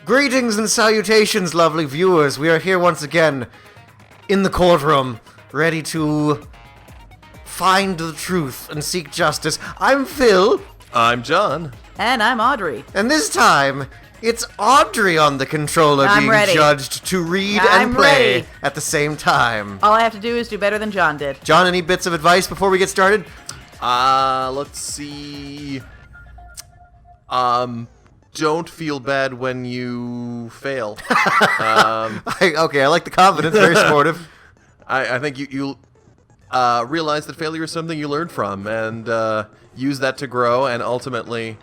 Greetings and salutations, lovely viewers. We are here once again in the courtroom, ready to find the truth and seek justice. I'm Phil. I'm John. And I'm Audrey. And this time, it's Audrey on the controller being judged to read and play at the same time. All I have to do is do better than John did. John, any bits of advice before we get started? Let's see. Don't feel bad when you fail. Okay, I like the confidence. Very supportive. I think you realize that failure is something you learn from, and use that to grow, and ultimately,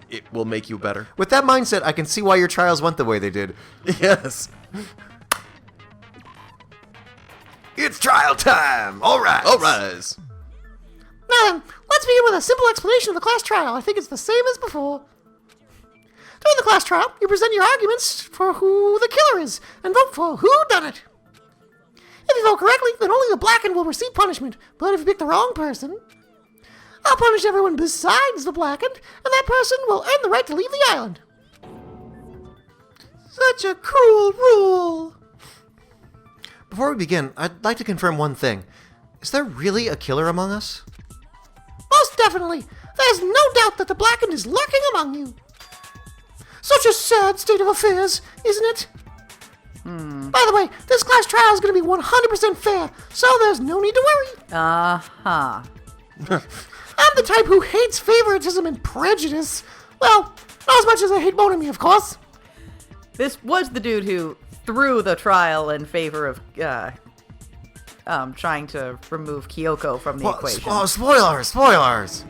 it will make you better. With that mindset, I can see why your trials went the way they did. Yes. It's trial time. All right. All rise. Now, let's begin with a simple explanation of the class trial. I think it's the same as before. During the class trial, you present your arguments for who the killer is and vote for who done it. If you vote correctly, then only the blackened will receive punishment. But if you pick the wrong person, I'll punish everyone besides the blackened, and that person will earn the right to leave the island. Such a cruel rule. Before we begin, I'd like to confirm one thing. Is there really a killer among us? Most definitely. There's no doubt that the blackened is lurking among you. Such a sad state of affairs, isn't it? By the way, this class trial is going to be 100% fair, so there's no need to worry. Uh-huh. I'm the type who hates favoritism and prejudice. Well, not as much as I hate monogamy, of course. This was the dude who threw the trial in favor of trying to remove Kyoko from the equation. Spoilers!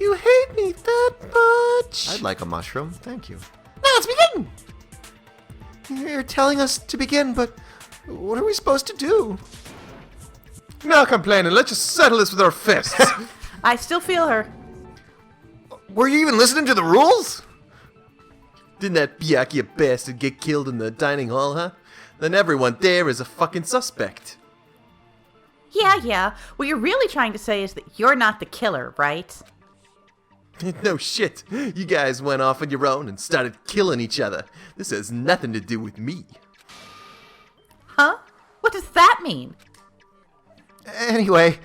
You hate me that much. I'd like a mushroom, thank you. Now let's begin. You're telling us to begin, but what are we supposed to do? No complaining. Let's just settle this with our fists. I still feel her. Were you even listening to the rules? Didn't that Byakuya bastard get killed in the dining hall, huh? Then everyone there is a fucking suspect. Yeah. What you're really trying to say is that you're not the killer, right? No shit. You guys went off on your own and started killing each other. This has nothing to do with me. Huh? What does that mean? Anyway,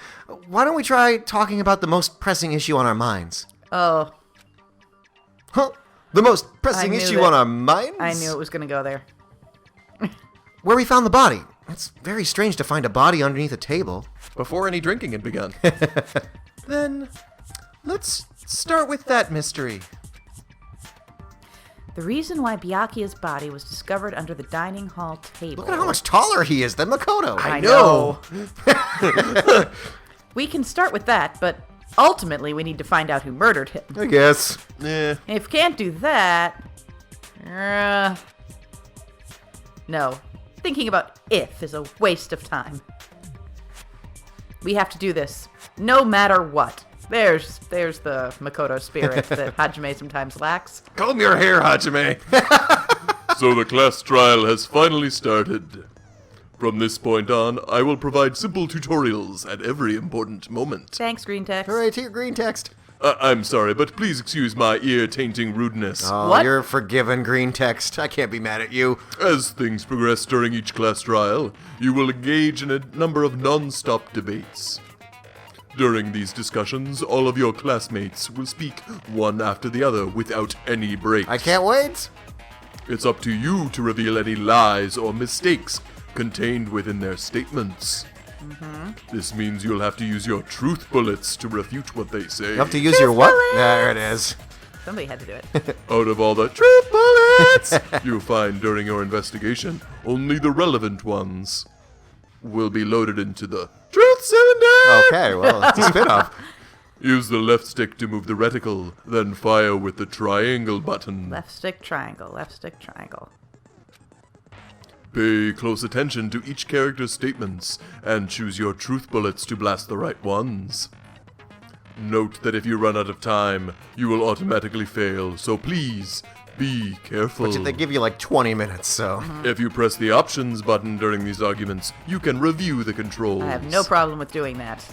why don't we try talking about the most pressing issue on our minds? Oh. Huh? The most pressing issue on our minds? I knew it was going to go there. Where we found the body. It's very strange to find a body underneath a table. Before any drinking had begun. Then, let's start with that mystery. The reason why Byakuya's body was discovered under the dining hall table. Look at how much taller he is than Makoto. I know. We can start with that, but ultimately we need to find out who murdered him. I guess. Eh. If we can't do that... no. Thinking about if is a waste of time. We have to do this, no matter what. There's the Makoto spirit that Hajime sometimes lacks. Comb your hair, Hajime. So the class trial has finally started. From this point on, I will provide simple tutorials at every important moment. Thanks, Green Text. Hooray to your green text. I'm sorry, but please excuse my ear-tainting rudeness. Oh, What? You're forgiven, green text. I can't be mad at you. As things progress during each class trial, you will engage in a number of non-stop debates. During these discussions, all of your classmates will speak one after the other without any breaks. I can't wait. It's up to you to reveal any lies or mistakes contained within their statements. This means you'll have to use your truth bullets to refute what they say. You have to use your what? There it is. Somebody had to do it. Out of all the truth bullets you find during your investigation, only the relevant ones will be loaded into the truth cylinder. Okay, well, it's a spin-off. Use the left stick to move the reticle, then fire with the triangle button. Left stick triangle, left stick triangle. Pay close attention to each character's statements, and choose your truth bullets to blast the right ones. Note that if you run out of time, you will automatically fail, so please, be careful. But they give you like 20 minutes, so... If you press the options button during these arguments, you can review the controls. I have no problem with doing that.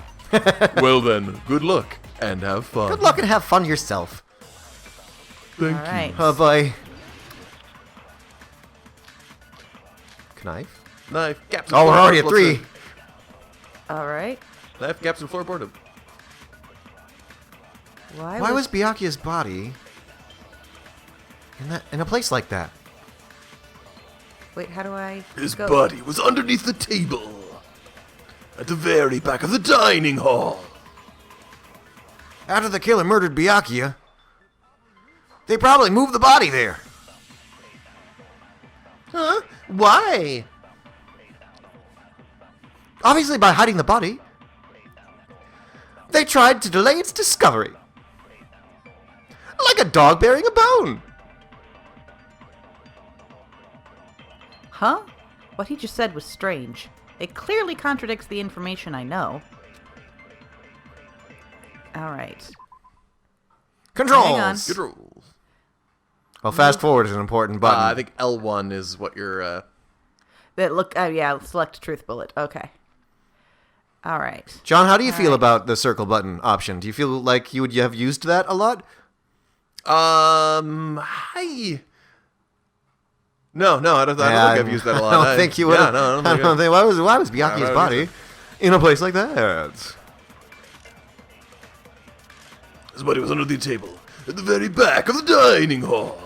Well then, good luck, and have fun. Good luck and have fun yourself. Thank All right. Oh, boy. Knife? Knife, gaps. Oh, we're already at 3. All right. Knife, gaps, and floorboard. Why was Byakuya's body in a place like that? Wait, how do I His go? body was underneath the table. At the very back of the dining hall. After the killer murdered Byakuya, they probably moved the body there. Huh? Why? Obviously by hiding the body. They tried to delay its discovery. Like a dog burying a bone. Huh? What he just said was strange. It clearly contradicts the information I know. All right. Controls. Hang on. Good rules. Well, fast forward is an important button. I think L1 is what you're. That look. Yeah. Select truth bullet. Okay. All right. John, how do you All feel right. about the circle button option? Do you feel like you would have used that a lot? Hi. No, I don't think I've used that a lot. I don't think you would. Yeah, no, I don't think I- think. Why was Byakuya's don't body in a place like that? His body was under the table. At the very back of the dining hall.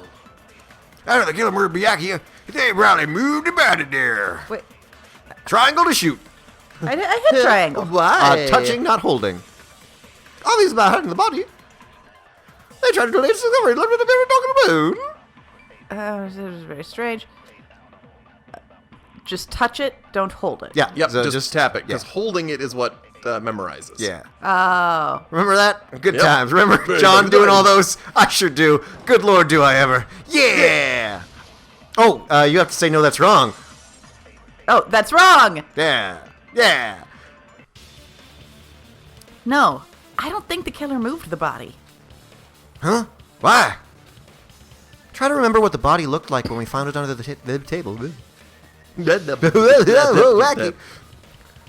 After the killer murdered Byakuya, they probably moved about it there. Wait. Triangle to shoot. I hit triangle. Why? Touching, not holding. Obvious about hiding the body. They tried to delay its discovery, left with a very dog in a bone. It was very strange. Just touch it. Don't hold it. Yeah, Yep, so just tap it, because yeah. holding it is what memorizes. Yeah. Oh. Remember that? Good Yep. times. Remember Very John good doing all times. those? I sure do. Good Lord, do I ever. Yeah! Oh, you have to say no, that's wrong. Oh, that's wrong. Yeah. Yeah. No, I don't think the killer moved the body. Huh? Why? Try to remember what the body looked like when we found it under the table. Wacky.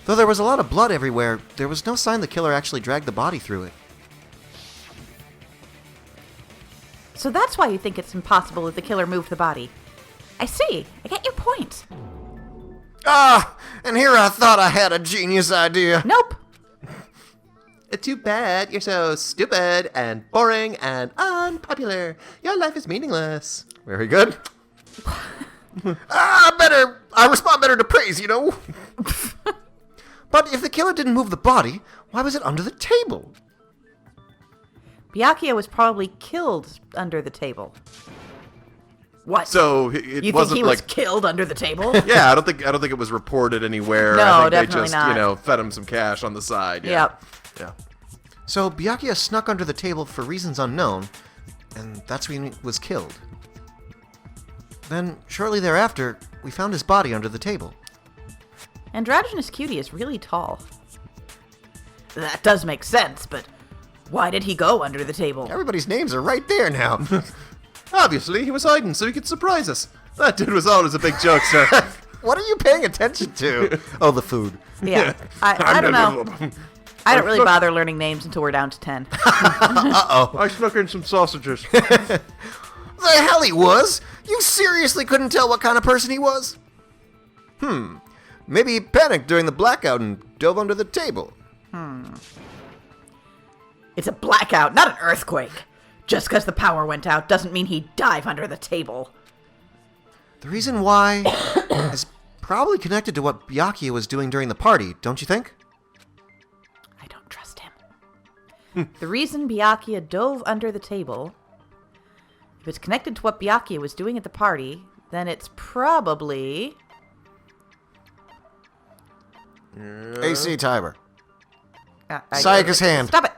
Though there was a lot of blood everywhere, there was no sign the killer actually dragged the body through it. So that's why you think it's impossible that the killer moved the body. I see. I get your point. Ah, and here I thought I had a genius idea. Nope. Too bad you're so stupid and boring and unpopular. Your life is meaningless. Very good. I respond better to praise, you know. But if the killer didn't move the body, why was it under the table? Byakuya was probably killed under the table. What? So it you wasn't think he like was killed under the table? yeah. I don't think it was reported anywhere. No, I think definitely they just not. fed him some cash on the side. Yeah. Yep. Yeah. So Byakuya snuck under the table for reasons unknown, and that's when he was killed. Then, shortly thereafter, we found his body under the table. Androgynous Cutie is really tall. That does make sense, but why did he go under the table? Everybody's names are right there now. Obviously, he was hiding so he could surprise us. That dude was always a big jokester. What are you paying attention to? Oh, the food. Yeah. I don't know. I don't really bother learning names until we're down to 10. I snuck in some sausages. The hell he was? You seriously couldn't tell what kind of person he was? Maybe he panicked during the blackout and dove under the table. It's a blackout, not an earthquake. Just because the power went out doesn't mean he'd dive under the table. The reason why is probably connected to what Byakuya was doing during the party, don't you think? I don't trust him. The reason Byakuya dove under the table, if it's connected to what Byakuya was doing at the party, then it's probably... AC timer. I- Sayaka's hand. Stop it!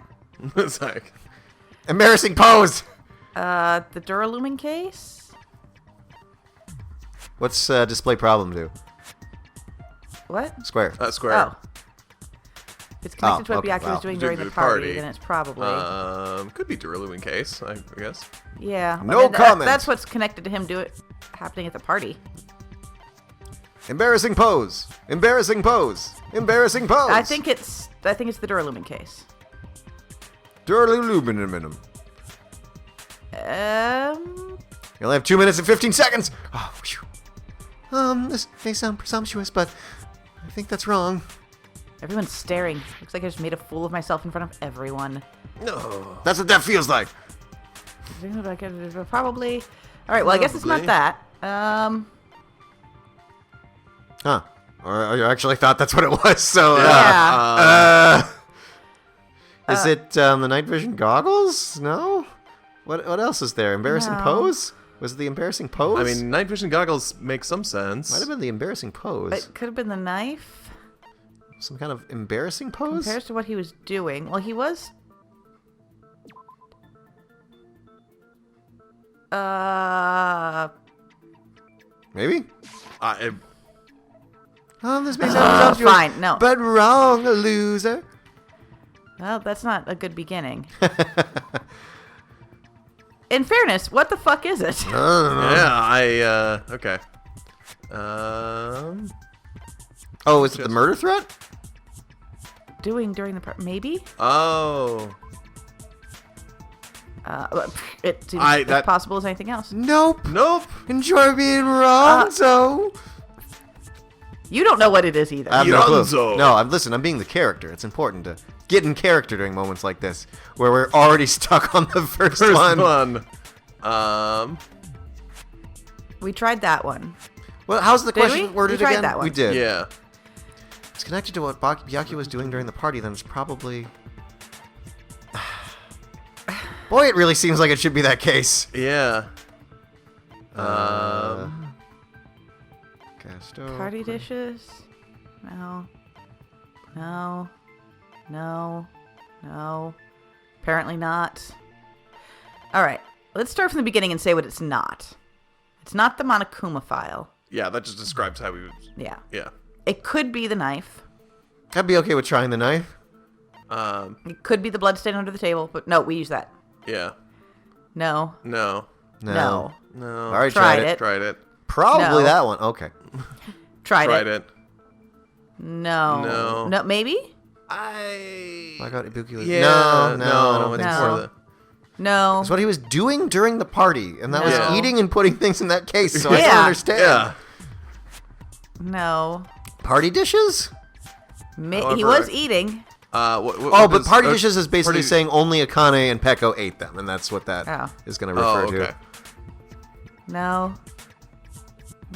It's like, Embarrassing pose. The Duralumin case? What's display problem do? What? Square. square. Oh. If it's connected to what okay, Byakuya was wow. doing During during the the party, party. then it's probably... Could be Duralumin case, I guess. yeah. No I mean, comment. That's what's connected to him happening at the party. Embarrassing pose. Embarrassing pose. Embarrassing pose. I think it's the Duralumin case. Durluminum. Um... You only have 2 minutes and 15 seconds. Oh, phew. This may sound presumptuous, but I think that's wrong. Everyone's staring. Looks like I just made a fool of myself in front of everyone. No. That's what that feels like. Probably. All right. Well, I guess it's not Probably. that. Huh. Or I actually thought that's what it was, so... Yeah. Is it the night vision goggles? No? What else is there? Embarrassing No. pose? Was it the embarrassing pose? I mean, night vision goggles make some sense. might have been the embarrassing pose. It could have been the knife. Some kind of embarrassing pose? Compared to what he was doing. Well, he was. Maybe? This may sound presumptuous, Fine. No. but wrong, loser. Well, that's not a good beginning. In fairness, what the fuck is it? Yeah, okay. Oh, is it the murder threat? Doing during the maybe? Oh. It seems that- as possible as anything else. Nope. Nope. Enjoy being wrong, so... You don't know what it is either. I have no clue. Yonzo. No, listen, I'm being the character. It's important to get in character during moments like this, where we're already stuck on the first one. We tried that one. Well, how's the Did question we? worded We tried again? that one. We did. Yeah. It's connected to what Byakuya was doing during the party, then it's probably... Boy, it really seems like it should be that case. Yeah. Casto. Party dishes? No. No. No. No. Apparently not. Alright. Let's start from the beginning and say what it's not. It's not the Monokuma file. Yeah, that just describes how we would... Yeah. Yeah. It could be the knife. I'd be okay with trying the knife. It could be the bloodstain under the table, but no, we use that. Yeah. No. No. No. No. All right, Tried tried it. Tried it. Probably No. that one. Okay. Tried Tried it. it. No. No. No, maybe? I got Ibuki. Yeah. No, I don't no. think It's so. more the... No. That's what he was doing during the party, and that No. was eating and putting things in that case, so I Yeah. don't understand. Yeah. No. Party dishes? He However, was eating. Oh, but party dishes is basically party- saying only Akane and Peko ate them, and that's what that is Oh. going to refer Oh, okay. to. No.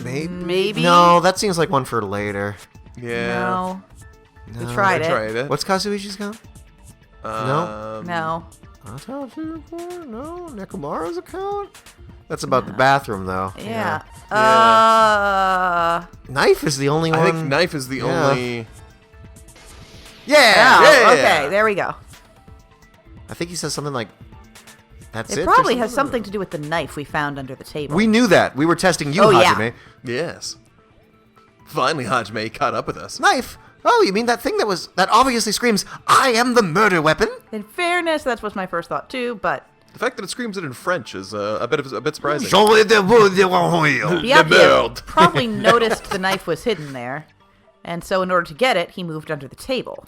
Maybe? Maybe. No, that seems like one for later. Yeah. No. We No. tried I it. tried it. What's Kazuichi's account? No. No. Nekomaru's account? That's about the bathroom, though. Yeah. Knife is the only one. I think knife is the Yeah. only... Yeah! Oh, Yeah. okay. There we go. I think he says something like, that's it? It or probably has something to do with the knife we found under the table. We knew that. We were testing you, Oh, yeah. Hajime. Yes. Finally, Hajime caught up with us. Knife? Oh, you mean that thing that obviously screams, I am the murder weapon? In fairness, that was my first thought too, but The fact that it screams it in French is a bit surprising. Byakuya probably noticed the knife was hidden there, and so in order to get it, he moved under the table.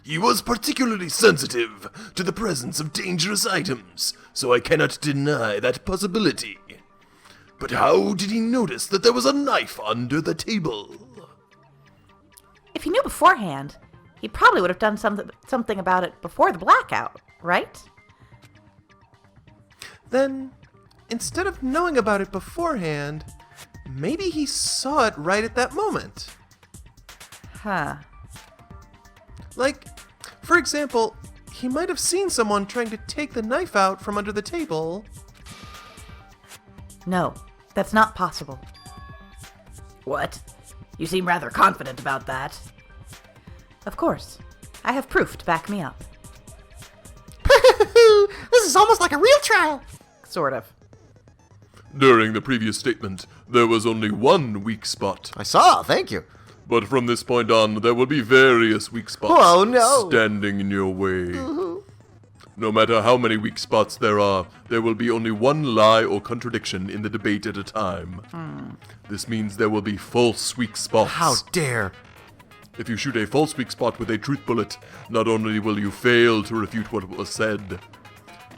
He was particularly sensitive to the presence of dangerous items, so I cannot deny that possibility. But how did he notice that there was a knife under the table? If he knew beforehand, he probably would have done something about it before the blackout, right? Then, instead of knowing about it beforehand, maybe he saw it right at that moment. Huh. Like, for example, he might have seen someone trying to take the knife out from under the table. No, that's not possible. What? You seem rather confident about that. Of course. I have proof to back me up. This is almost like a real trial. Sort of. During the previous statement, there was only one weak spot. I saw, thank you. But from this point on, there will be various weak spots Oh, no. standing in your way. No matter how many weak spots there are, there will be only one lie or contradiction in the debate at a time. This means there will be false weak spots. How dare. If you shoot a false weak spot with a truth bullet, not only will you fail to refute what was said,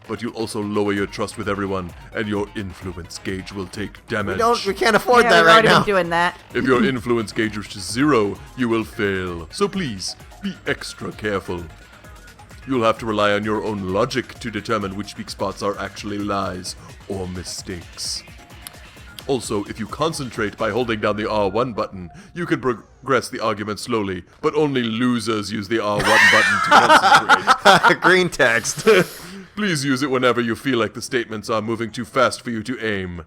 but you'll also lower your trust with everyone, and your influence gauge will take damage. We can't afford Yeah, that we've right already now. been doing that. If your influence gauge reaches 0, you will fail. So please, be extra careful. You'll have to rely on your own logic to determine which weak spots are actually lies or mistakes. Also, if you concentrate by holding down the R1 button, you can progress the argument slowly, but only losers use the R1 button to concentrate. Green text. Please use it whenever you feel like the statements are moving too fast for you to aim.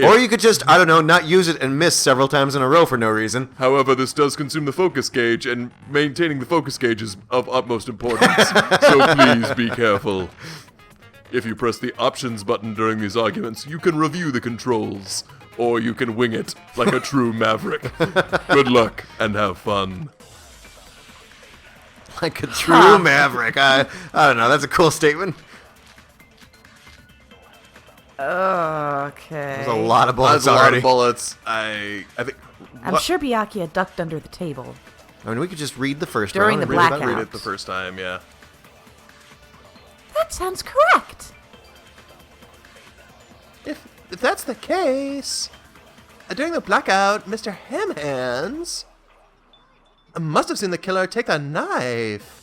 Or you could just, I don't know, not use it and miss several times in a row for no reason. However, this does consume the focus gauge, and maintaining the focus gauge is of utmost importance, so please be careful. If you press the options button during these arguments, you can review the controls, or you can wing it like a true maverick. Good luck, and have fun. Like a true maverick. I don't know, that's a cool statement. Okay. There's a lot of bullets That's a lot already. of bullets. I think. I'm sure Byakuya ducked under the table. I mean, we could just read the first During round the and read about blackout. it. Read it the first time, yeah. That sounds correct. If that's the case, during the blackout, Mr. Hamhands must have seen the killer take a knife.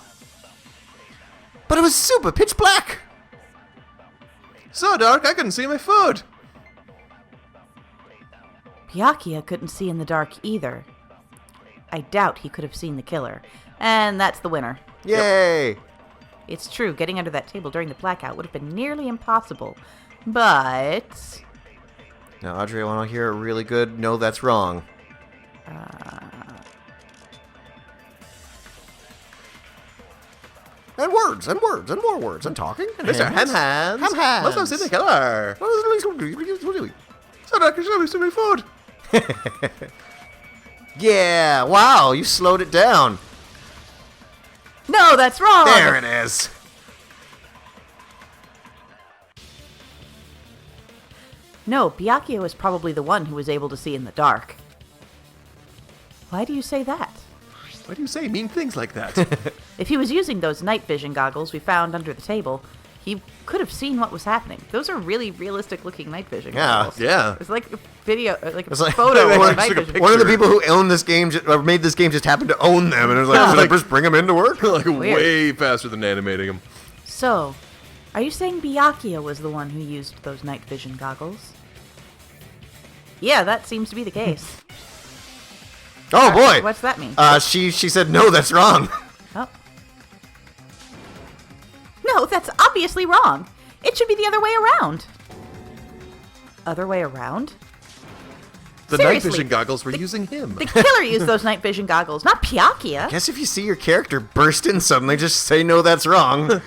But it was super pitch black. So dark, I couldn't see my food. Byakuya couldn't see in the dark either. I doubt he could have seen the killer. And that's the winner. Yay. It's true, getting under that table during the blackout would have been nearly impossible. But... Now, Audrey, I want to hear a really good no, that's wrong. And words, and words, and more words, and talking. And Mr. hands. Hamhands Hamhands. must have seen the killer. So dark, I should have seen my food. Yeah, wow, you slowed it down. No, that's wrong! There it is. No, Byakuya was probably the one who was able to see in the dark. Why do you say that? Why do you say mean things like that? If he was using those night vision goggles we found under the table, he could have seen what was happening. Those are really realistic looking night vision Yeah. goggles. Yeah. It's like a video, like a It's like photo of one, a night vision. one of the people who own this game, or made this game, just happened to own them, and it was like, should I just bring them into work? Like Weird. way faster than animating him. So, are you saying Byakuya was the one who used those night vision goggles? Yeah, that seems to be the case. Oh boy. What's that mean? She said no, that's wrong. Oh. No, that's obviously wrong. It should be the other way around. Other way around? The Seriously, night vision goggles were using him. The killer used those night vision goggles, not Byakuya. Guess if you see your character burst in suddenly, just say no, that's wrong.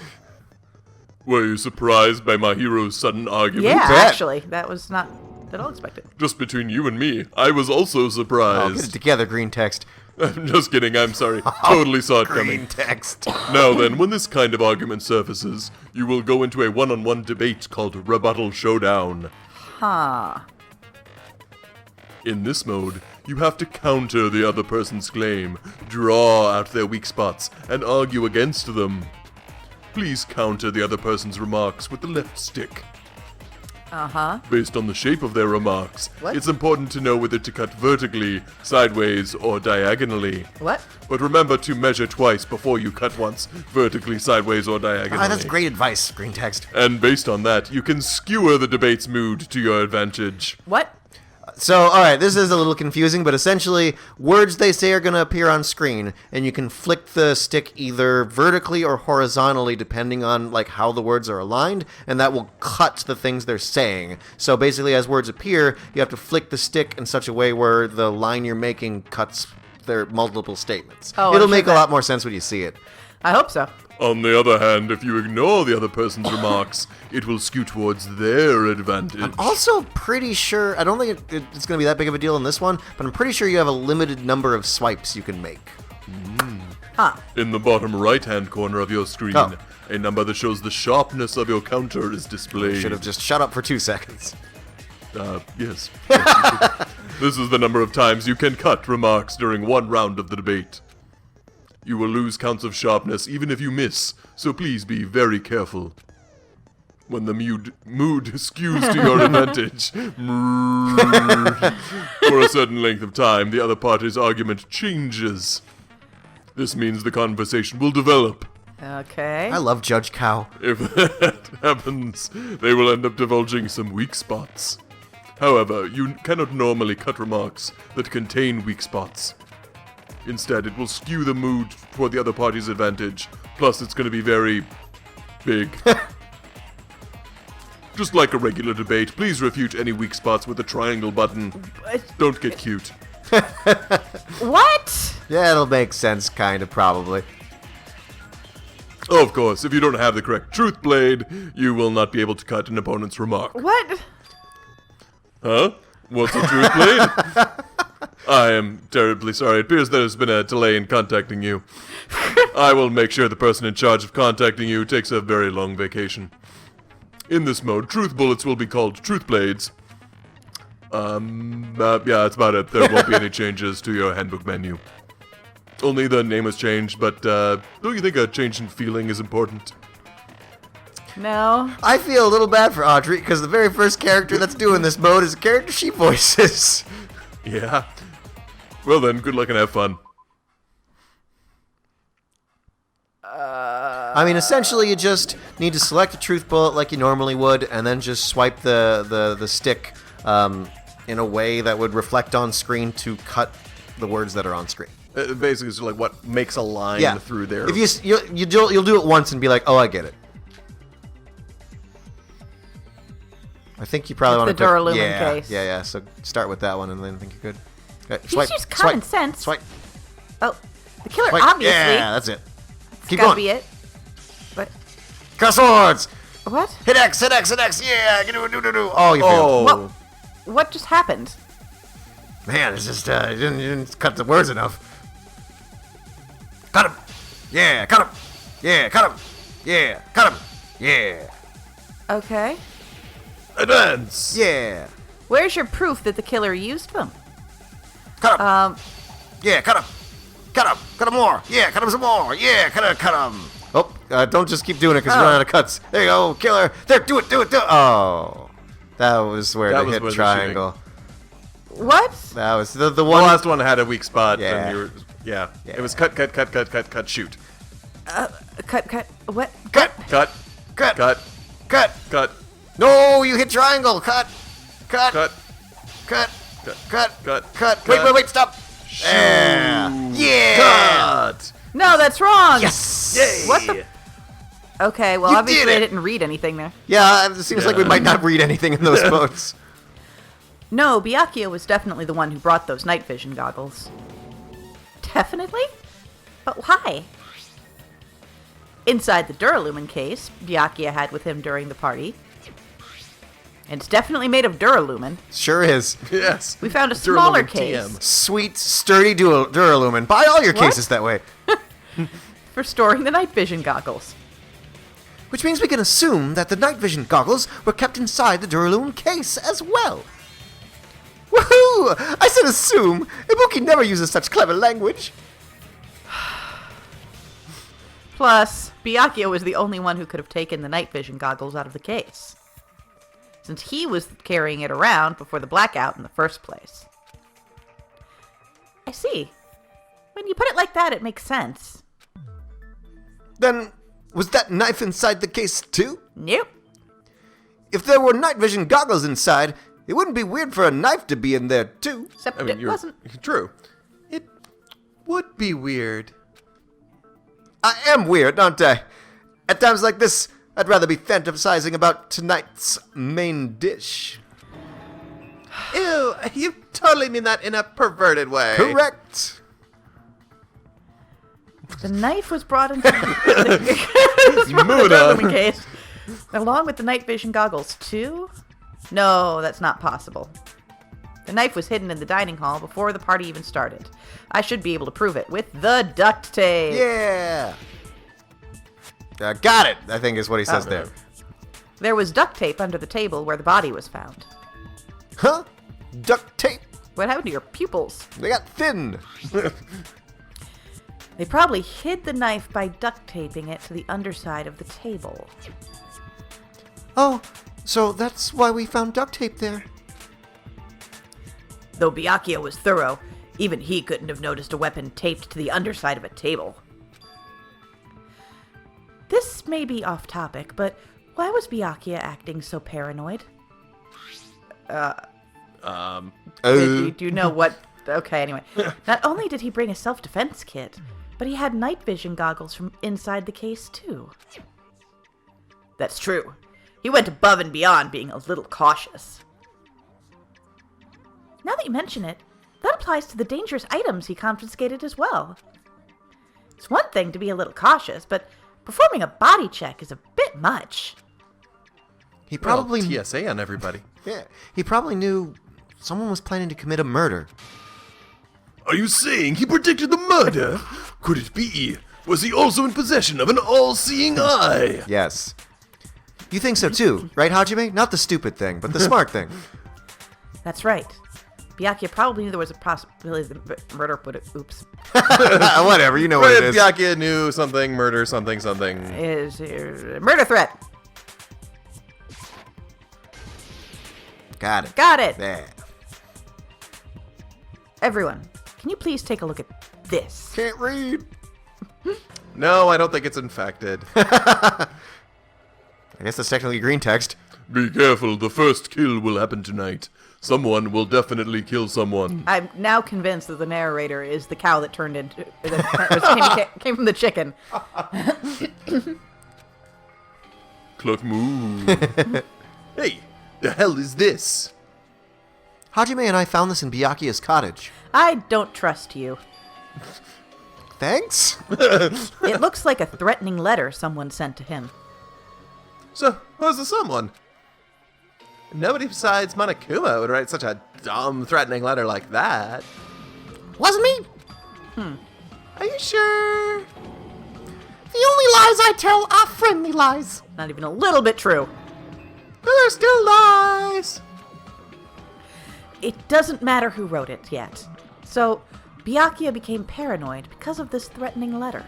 Were you surprised by my hero's sudden argument? Yeah, bet. actually, that was not at all expected. Just between you and me, I was also Oh, get it surprised. together, green text. I'm just kidding, I'm sorry. Totally saw it Green coming. text. Now then, when this kind of argument surfaces, you will go into a one-on-one debate called Rebuttal Showdown. Huh. In this mode, you have to counter the other person's claim, draw out their weak spots, and argue against them. Please counter the other person's remarks with the left stick. Uh-huh. Based on the shape of their remarks, What? it's important to know whether to cut vertically, sideways, or diagonally. What? But remember to measure twice before you cut once, vertically, sideways, or diagonally. Ah, that's great advice, green text. And based on that, you can skewer the debate's mood to your advantage. What? So, alright, this is a little confusing, but essentially, words they say are going to appear on screen, and you can flick the stick either vertically or horizontally, depending on, like, how the words are aligned, and that will cut the things they're saying. So basically, as words appear, you have to flick the stick in such a way where the line you're making cuts their multiple statements. Oh, I'm It'll sure make a that- lot more sense when you see it. I hope so. On the other hand, if you ignore the other person's remarks, it will skew towards their advantage. Also, pretty sure, I don't think it's going to be that big of a deal in this one, but I'm pretty sure you have a limited number of swipes you can make. Huh. In the bottom right-hand corner of your screen, Oh. a number that shows the sharpness of your counter is displayed. Should have just shut up for 2 seconds. Yes. Yes, you should. This is the number of times you can cut remarks during one round of the debate. You will lose counts of sharpness even if you miss, so please be very careful. When the mood skews to your advantage for a certain length of time, the other party's argument changes. This means the conversation will develop. Okay. I love Judge Cow. If that happens, they will end up divulging some weak spots. However, you cannot normally cut remarks that contain weak spots. Instead, it will skew the mood toward the other party's advantage. Plus, it's going to be very big. Just like a regular debate, please refute any weak spots with the triangle button. Don't get cute. What? Yeah, it'll make sense, kind of, probably. Oh, of course, if you don't have the correct truth blade, you will not be able to cut an opponent's remark. What? Huh? What's a truth blade? I am terribly sorry. It appears there has been a delay in contacting you. I will make sure the person in charge of contacting you takes a very long vacation. In this mode, truth bullets will be called truth blades. Yeah, that's about it. There won't be any changes to your handbook menu. Only the name has changed, but don't you think a change in feeling is important? No. I feel a little bad for Audrey, because the very first character that's doing this mode is a character she voices. Yeah. Well then, good luck and have fun. I mean, essentially, you just need to select a truth bullet like you normally would, and then just swipe the stick in a way that would reflect on screen to cut the words that are on screen. Basically, it's like what makes a line Yeah. through there. If you'll do it once and be like, oh, I get it. I think you probably want The to Duralumin case. Yeah. So start with that one, and then I think you're good. Okay, He's just common sense. Swipe. Oh, the killer, Swipe. obviously. Yeah, that's it. Keep Gotta going. be it. But Cross swords. what? Hit X. Hit X. Hit X. Yeah. Do. Oh, you failed. What? What just happened? Man, it's just you didn't cut the words enough. Cut him. Yeah. Cut him. Yeah. Cut him. Yeah. Cut him. Yeah. Okay. Advance! Yeah. Where's your proof that the killer used them? Cut him. Yeah. Cut him. Cut him. Cut him more. Yeah. Cut him some more. Yeah. Cut him. Oh, don't just keep doing it because you're running out of cuts. There you go, killer. There, do it. Oh, that was where That they was hit where they're triangle. What? That was the The one. last one had a weak spot. Yeah. And you were, yeah. It was cut, shoot. Cut. What? Cut. Cut. Cut. Cut. Cut. Cut. No, you hit triangle. Cut. Cut. Cut. Cut. Cut. Wait. Stop. Yeah. Cut. No, that's wrong. Yes. Yay. What the? Okay, well, You obviously did I it. didn't read anything there. Yeah, it seems like we might not read anything in those quotes. No, Byakuya was definitely the one who brought those night vision goggles. Definitely? But why? Inside the Duralumin case Byakuya had with him during the party. And it's definitely made of Duralumin. Sure is. Yes. We found a smaller Duralumin case TM. Sweet, sturdy Duralumin. Buy all your What? cases that way. for storing the night vision goggles. Which means we can assume that the night vision goggles were kept inside the Duralumin case as well. Woohoo! I said assume! Ibuki never uses such clever language. Plus, Byakuya was the only one who could have taken the night vision goggles out of the case, since he was carrying it around before the blackout in the first place. I see. When you put it like that, it makes sense. Then, was that knife inside the case too? Nope. If there were night vision goggles inside, it wouldn't be weird for a knife to be in there too. Except I mean, it wasn't. True. It would be weird. I am weird, aren't I? At times like this, I'd rather be fantasizing about tonight's main dish. Ew, you totally mean that in a perverted way. Correct. The knife was brought into the Moving on. Duralumin case, along with the night vision goggles too? No, that's not possible. The knife was hidden in the dining hall before the party even started. I should be able to prove it with the duct tape. Yeah. Got it, I think is what he says there. There was duct tape under the table where the body was found. Huh? Duct tape? What happened to your pupils? They got thin. They probably hid the knife by duct taping it to the underside of the table. Oh, so that's why we found duct tape there. Though Byakuya was thorough, even he couldn't have noticed a weapon taped to the underside of a table. This may be off topic, but why was Byakuya acting so paranoid? Do you know what... Okay, anyway. Not only did he bring a self-defense kit, but he had night vision goggles from inside the case, too. That's true. He went above and beyond being a little cautious. Now that you mention it, that applies to the dangerous items he confiscated as well. It's one thing to be a little cautious, but performing a body check is a bit much. He probably... TSA on everybody. Yeah, he probably knew someone was planning to commit a murder. Are you saying he predicted the murder? Could it be? Was he also in possession of an all-seeing eye? Yes. You think so too, right, Hajime? Not the stupid thing, but the smart thing. That's right. Byakuya probably knew there was a possibility that murder would... Oops. Whatever, you know what it is. Byakuya knew something, murder, something. Is murder threat. Got it. Got it. There. Everyone, can you please take a look at this? Can't read. No, I don't think it's infected. I guess that's technically green text. Be careful, the first kill will happen tonight. Someone will definitely kill someone. I'm now convinced that the narrator is the cow that turned into... that came from the chicken. Cluck moo. Hey, the hell is this? Hajime and I found this in Byakuya's cottage. I don't trust you. Thanks? It looks like a threatening letter someone sent to him. So, who's the someone? Nobody besides Monokuma would write such a dumb, threatening letter like that. Wasn't me. Are you sure? The only lies I tell are friendly lies. Not even a little bit true. They're still lies. It doesn't matter who wrote it yet. So, Byakuya became paranoid because of this threatening letter.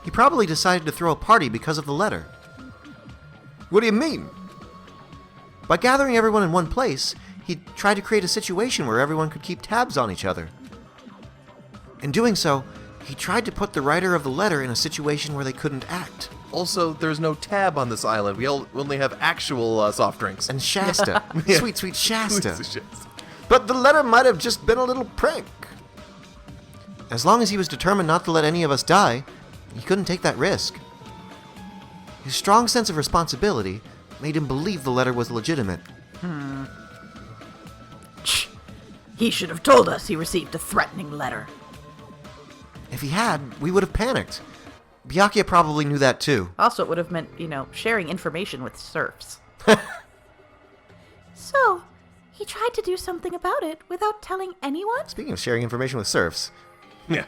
He probably decided to throw a party because of the letter. What do you mean? By gathering everyone in one place, he tried to create a situation where everyone could keep tabs on each other. In doing so, he tried to put the writer of the letter in a situation where they couldn't act. Also, there's no tab on this island. We only have actual soft drinks. And Shasta. Yeah. Sweet, sweet Shasta. Shit. But the letter might have just been a little prank. As long as he was determined not to let any of us die, he couldn't take that risk. His strong sense of responsibility made him believe the letter was legitimate. He should have told us he received a threatening letter. If he had, we would have panicked. Byakuya probably knew that too. Also, it would have meant, sharing information with serfs. So, he tried to do something about it without telling anyone? Speaking of sharing information with serfs, Yeah.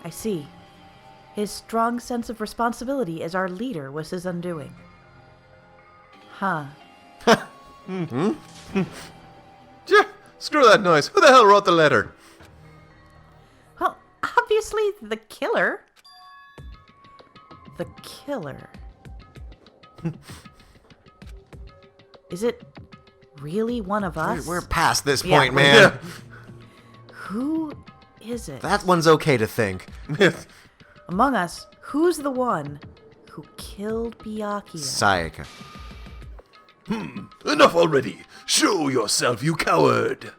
I see. His strong sense of responsibility as our leader was his undoing. Huh. Screw that noise. Who the hell wrote the letter? Well, obviously the killer. The killer. Is it really one of us? we're past this Yeah. point, man. Who is it? That one's okay to think. Among us, who's the one who killed Byakuya? Sayaka. Enough already. Show yourself, you coward.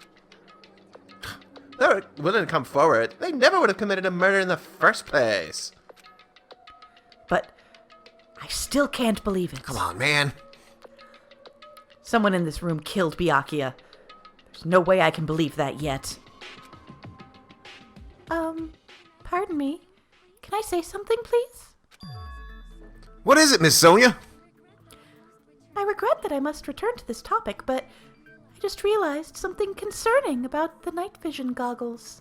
They wouldn't come forward. They never would have committed a murder in the first place. But I still can't believe it. Come on, man. Someone in this room killed Byakuya. There's no way I can believe that yet. Pardon me. Can I say something, please? What is it, Miss Sonia? I regret that I must return to this topic, but I just realized something concerning about the night vision goggles.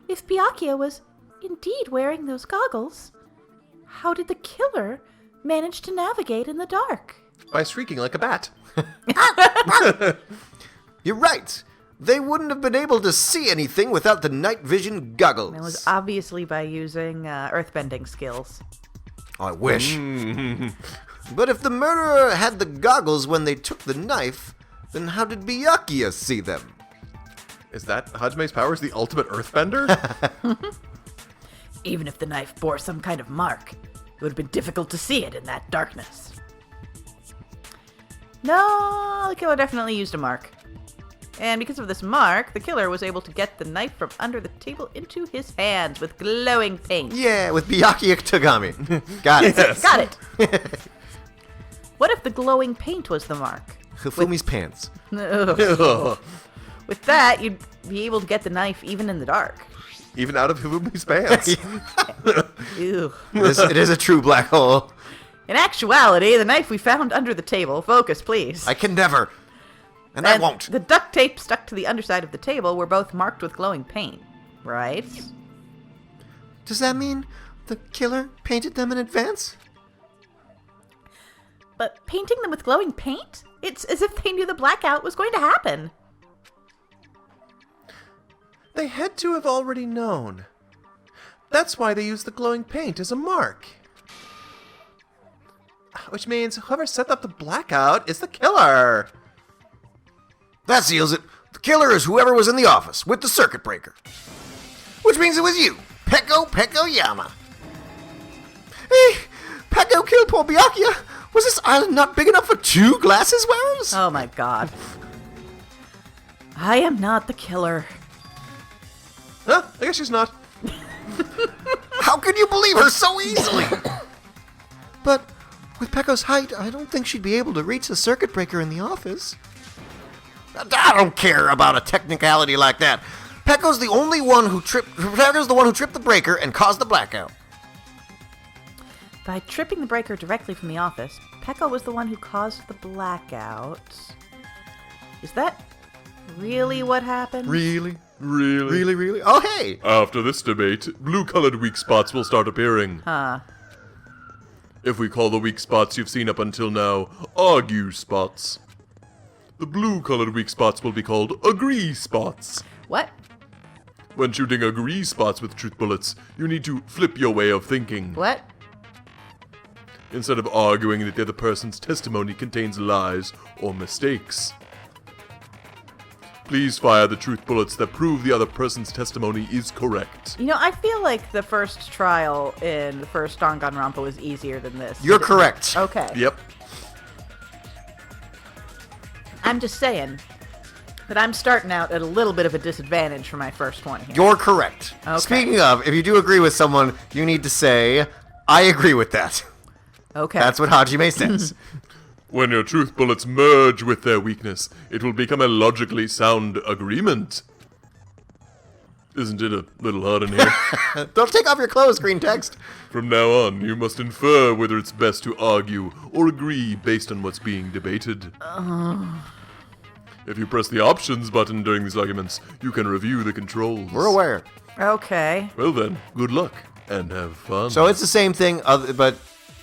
If Byakuya was indeed wearing those goggles, how did the killer manage to navigate in the dark? By shrieking like a bat. You're right. They wouldn't have been able to see anything without the night vision goggles. It was obviously by using earthbending skills. Oh, I wish. But if the murderer had the goggles when they took the knife, then how did Byakuya see them? Is that Hajime's powers the ultimate earthbender? Even if the knife bore some kind of mark, it would have been difficult to see it in that darkness. No, the killer definitely used a mark. And because of this mark, the killer was able to get the knife from under the table into his hands with glowing paint. Yeah, with Byakuya Togami. Got it. Yes. Got it! What if the glowing paint was the mark? Hifumi's pants. Ugh. With that, you'd be able to get the knife even in the dark. Even out of Hifumi's pants. Ew. It is a true black hole. In actuality, the knife we found under the table, focus please, I can never. And I won't. the duct tape stuck to the underside of the table were both marked with glowing paint, right? Does that mean the killer painted them in advance? But painting them with glowing paint? It's as if they knew the blackout was going to happen. They had to have already known. That's why they used the glowing paint as a mark. Which means whoever set up the blackout is the killer. That seals it. The killer is whoever was in the office with the circuit breaker. Which means it was you, Peko Yama. Hey, Peko killed poor Byakuya. Was this island not big enough for 2 glasses wearers? Oh my god. I am not the killer. Huh? I guess she's not. How can you believe her so easily? But with Peko's height, I don't think she'd be able to reach the circuit breaker in the office. I don't care about a technicality like that. Peko's the one who tripped the breaker and caused the blackout. By tripping the breaker directly from the office, Peko was the one who caused the blackout. Is that really what happened? Really? Really? Oh, hey! After this debate, blue-colored weak spots will start appearing. Huh. If we call the weak spots you've seen up until now argue spots, the blue-colored weak spots will be called agree spots. What? When shooting agree spots with truth bullets, you need to flip your way of thinking. What? Instead of arguing that the other person's testimony contains lies or mistakes. Please fire the truth bullets that prove the other person's testimony is correct. You know, I feel like the first trial in the first Danganronpa was easier than this. You're correct. Okay. Yep. I'm just saying that I'm starting out at a little bit of a disadvantage for my first one here. You're correct. Okay. Speaking of, if you do agree with someone, you need to say, I agree with that. Okay. That's what Hajime says. When your truth bullets merge with their weakness, it will become a logically sound agreement. Isn't it a little hot in here? Don't take off your clothes, green text. From now on, you must infer whether it's best to argue or agree based on what's being debated. If you press the options button during these arguments, you can review the controls. We're aware. Okay. Well then, good luck and have fun. So it's the same thing, but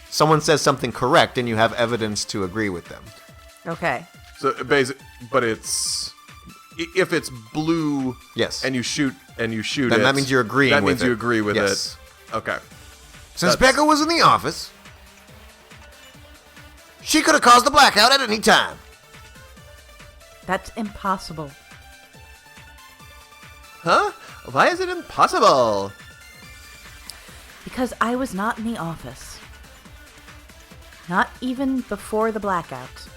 someone says something correct and you have evidence to agree with them. Okay. So but it's if it's blue, Yes. and you shoot Then it, that means you're agreeing That with means it. you agree with Yes. it. Okay. Since That's- Becca was in the office, she could have caused the blackout at any time. That's impossible. Huh? Why is it impossible? Because I was not in the office. Not even before the blackout.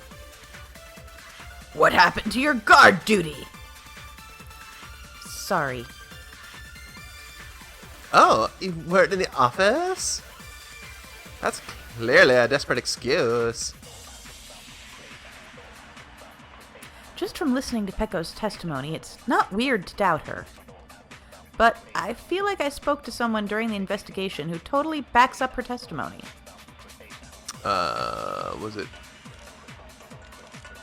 What happened to your guard duty? Sorry. Oh, you weren't in the office? That's clearly a desperate excuse. Just from listening to Peko's testimony, it's not weird to doubt her. But I feel like I spoke to someone during the investigation who totally backs up her testimony. Was it?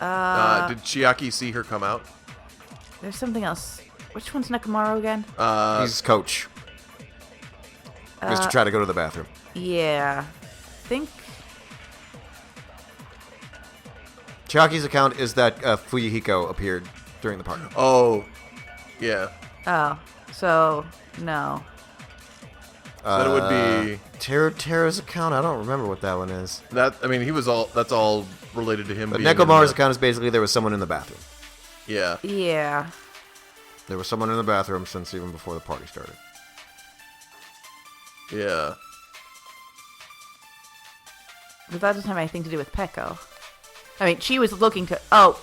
Did Chiaki see her come out? There's something else. Which one's Nekomaru again? He's coach. Just to try to go to the bathroom. Yeah. Think. Chiaki's account is that Fuyuhiko appeared during the party. Oh, yeah. Oh. So, no. Then it would be Terra's account? I don't remember what that one is. that. I mean, that's all related to him. But being in Nekomaru's the- account is basically there was someone in the bathroom. Yeah. Yeah. There was someone in the bathroom since even before the party started. Yeah. But that doesn't have anything to do with Peko. I mean, she was looking to... Oh.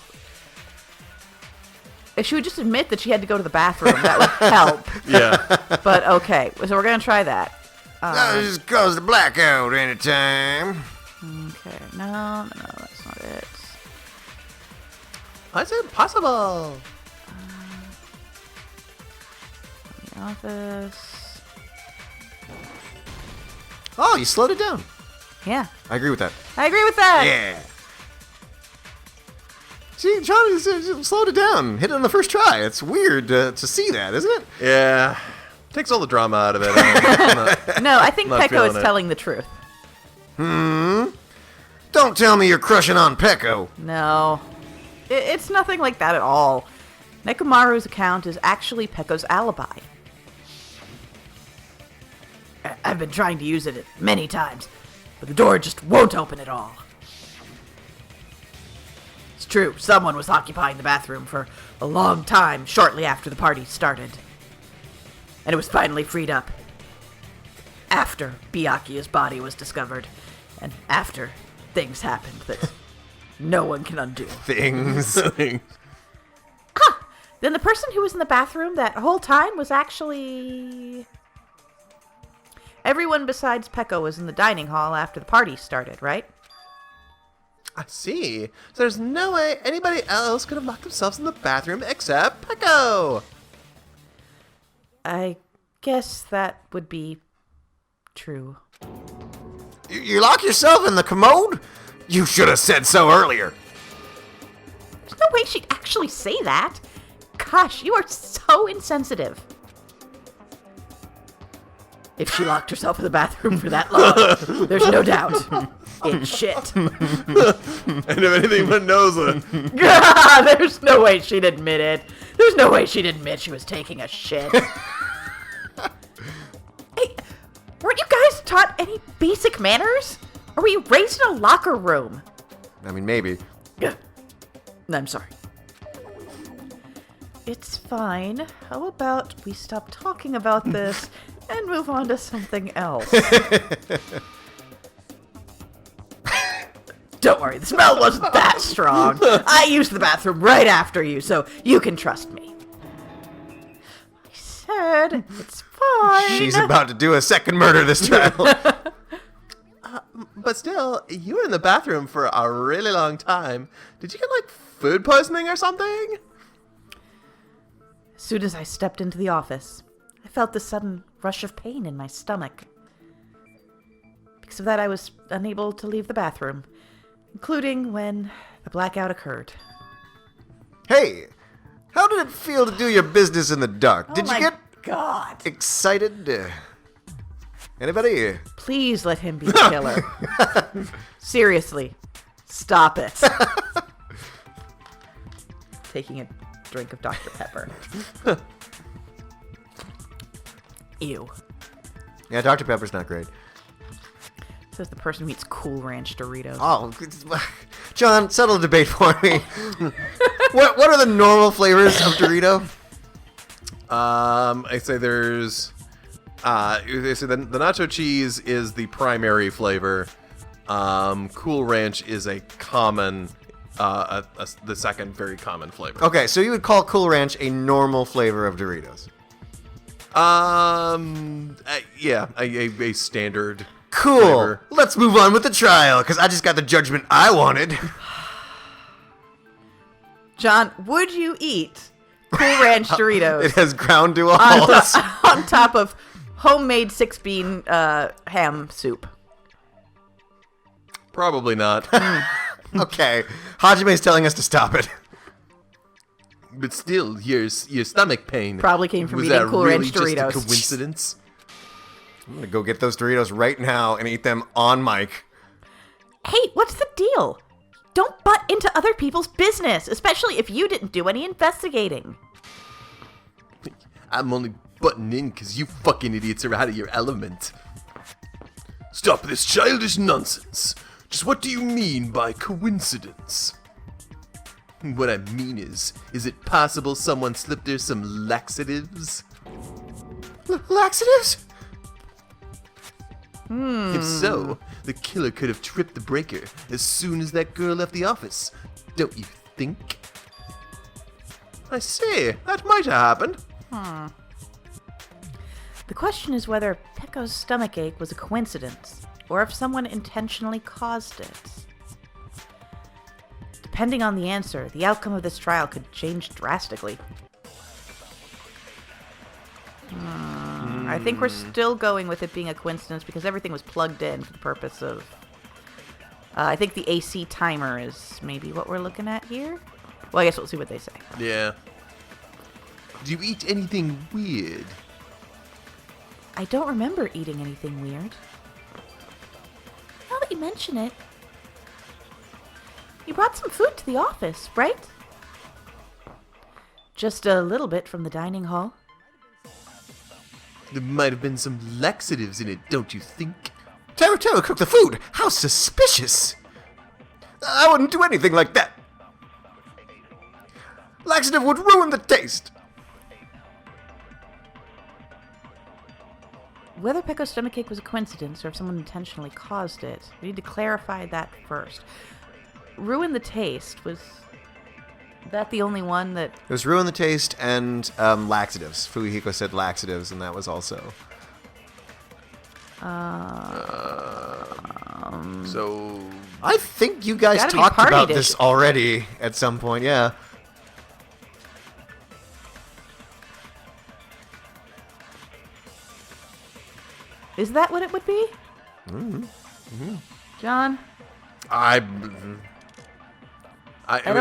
If she would just admit that she had to go to the bathroom, that would help. Yeah. But okay, so we're going to try that. Just cause the blackout anytime. Okay, no, that's not it. That's impossible. The office. Oh, you slowed it down. Yeah, I agree with that. I agree with that. Yeah. See, John slowed it down. Hit it on the first try. It's weird to see that, isn't it? Yeah. Takes all the drama out of it. I'm not- No, I think Not Peko is feeling it. telling the truth. Don't tell me you're crushing on Peko. No, it's nothing like that at all. Nekomaru's account is actually Peko's alibi. I've been trying to use it many times, but the door just won't open at all. It's true, someone was occupying the bathroom for a long time shortly after the party started. And it was finally freed up. After Byakuya's body was discovered, and after things happened that no one can undo. Things. Then the person who was in the bathroom that whole time was actually... Everyone besides Peko was in the dining hall after the party started, right? I see. So there's no way anybody else could have locked themselves in the bathroom except Peko. I guess that would be true. You lock yourself in the commode? You should have said so earlier. There's no way she'd actually say that. Gosh, you are so insensitive. If she locked herself in the bathroom for that long, there's no doubt. It's shit. And if anything but knows it. There's no way she'd admit it. There's no way she'd admit she was taking a shit. Hey, weren't you guys taught any basic manners? Or were you raised in a locker room? I mean, maybe. I'm sorry. It's fine. How about we stop talking about this and move on to something else? Don't worry, the smell wasn't that strong. I used the bathroom right after you, so you can trust me. I said, it's fine. She's about to do a second murder this trial. But still, you were in the bathroom for a really long time. Did you get, like, food poisoning or something? As soon as I stepped into the office, I felt the sudden rush of pain in my stomach. Because of that, I was unable to leave the bathroom, including when the blackout occurred. Hey, how did it feel to do your business in the dark? Did Oh you my get God! excited? Anybody? Please let him be the killer. Seriously, stop it. Taking a drink of Dr. Pepper. Ew. Yeah, Dr. Pepper's not great. Says the person who eats Cool Ranch Doritos. Oh, John, settle the debate for me. What are the normal flavors of Dorito? I say there's... they say the nacho cheese is the primary flavor. Cool Ranch is a common... the second very common flavor. Okay, so you would call Cool Ranch a normal flavor of Doritos. Yeah, a standard Cool. flavor. Let's move on with the trial, because I just got the judgment I wanted. John, would you eat Cool Ranch Doritos It has ground to a halt. on top of homemade 6-bean ham soup? Probably not. Okay, Hajime's telling us to stop it. But still, your stomach pain. Probably came from was eating that Cool really Ranch just a Doritos. coincidence? I'm gonna go get those Doritos right now and eat them on mic. Hey, what's the deal? Don't butt into other people's business, especially if you didn't do any investigating. I'm only butting in because you fucking idiots are out of your element. Stop this childish nonsense. Just what do you mean by coincidence? What I mean is it possible someone slipped her some laxatives? Laxatives? If so, the killer could have tripped the breaker as soon as that girl left the office. Don't you think? I say, that might have happened. The question is whether Pecco's stomachache was a coincidence, or if someone intentionally caused it. Depending on the answer, the outcome of this trial could change drastically. I think we're still going with it being a coincidence because everything was plugged in for the purpose of... I think the AC timer is maybe what we're looking at here. Well, I guess we'll see what they say. Yeah. Do you eat anything weird? I don't remember eating anything weird. Now that you mention it, you brought some food to the office, right? Just a little bit from the dining hall. There might have been some laxatives in it, don't you think? Tara cooked the food. How suspicious. I wouldn't do anything like that. Laxative would ruin the taste. Whether Pecco's stomachache was a coincidence or if someone intentionally caused it, we need to clarify that first. Ruin the taste, was that the only one that... It was ruin the taste and laxatives. Fumihiko said laxatives, and that was also... So... I think you guys Gotta be talked party about dish. this already at some point, yeah. Is that what it would be? John? I don't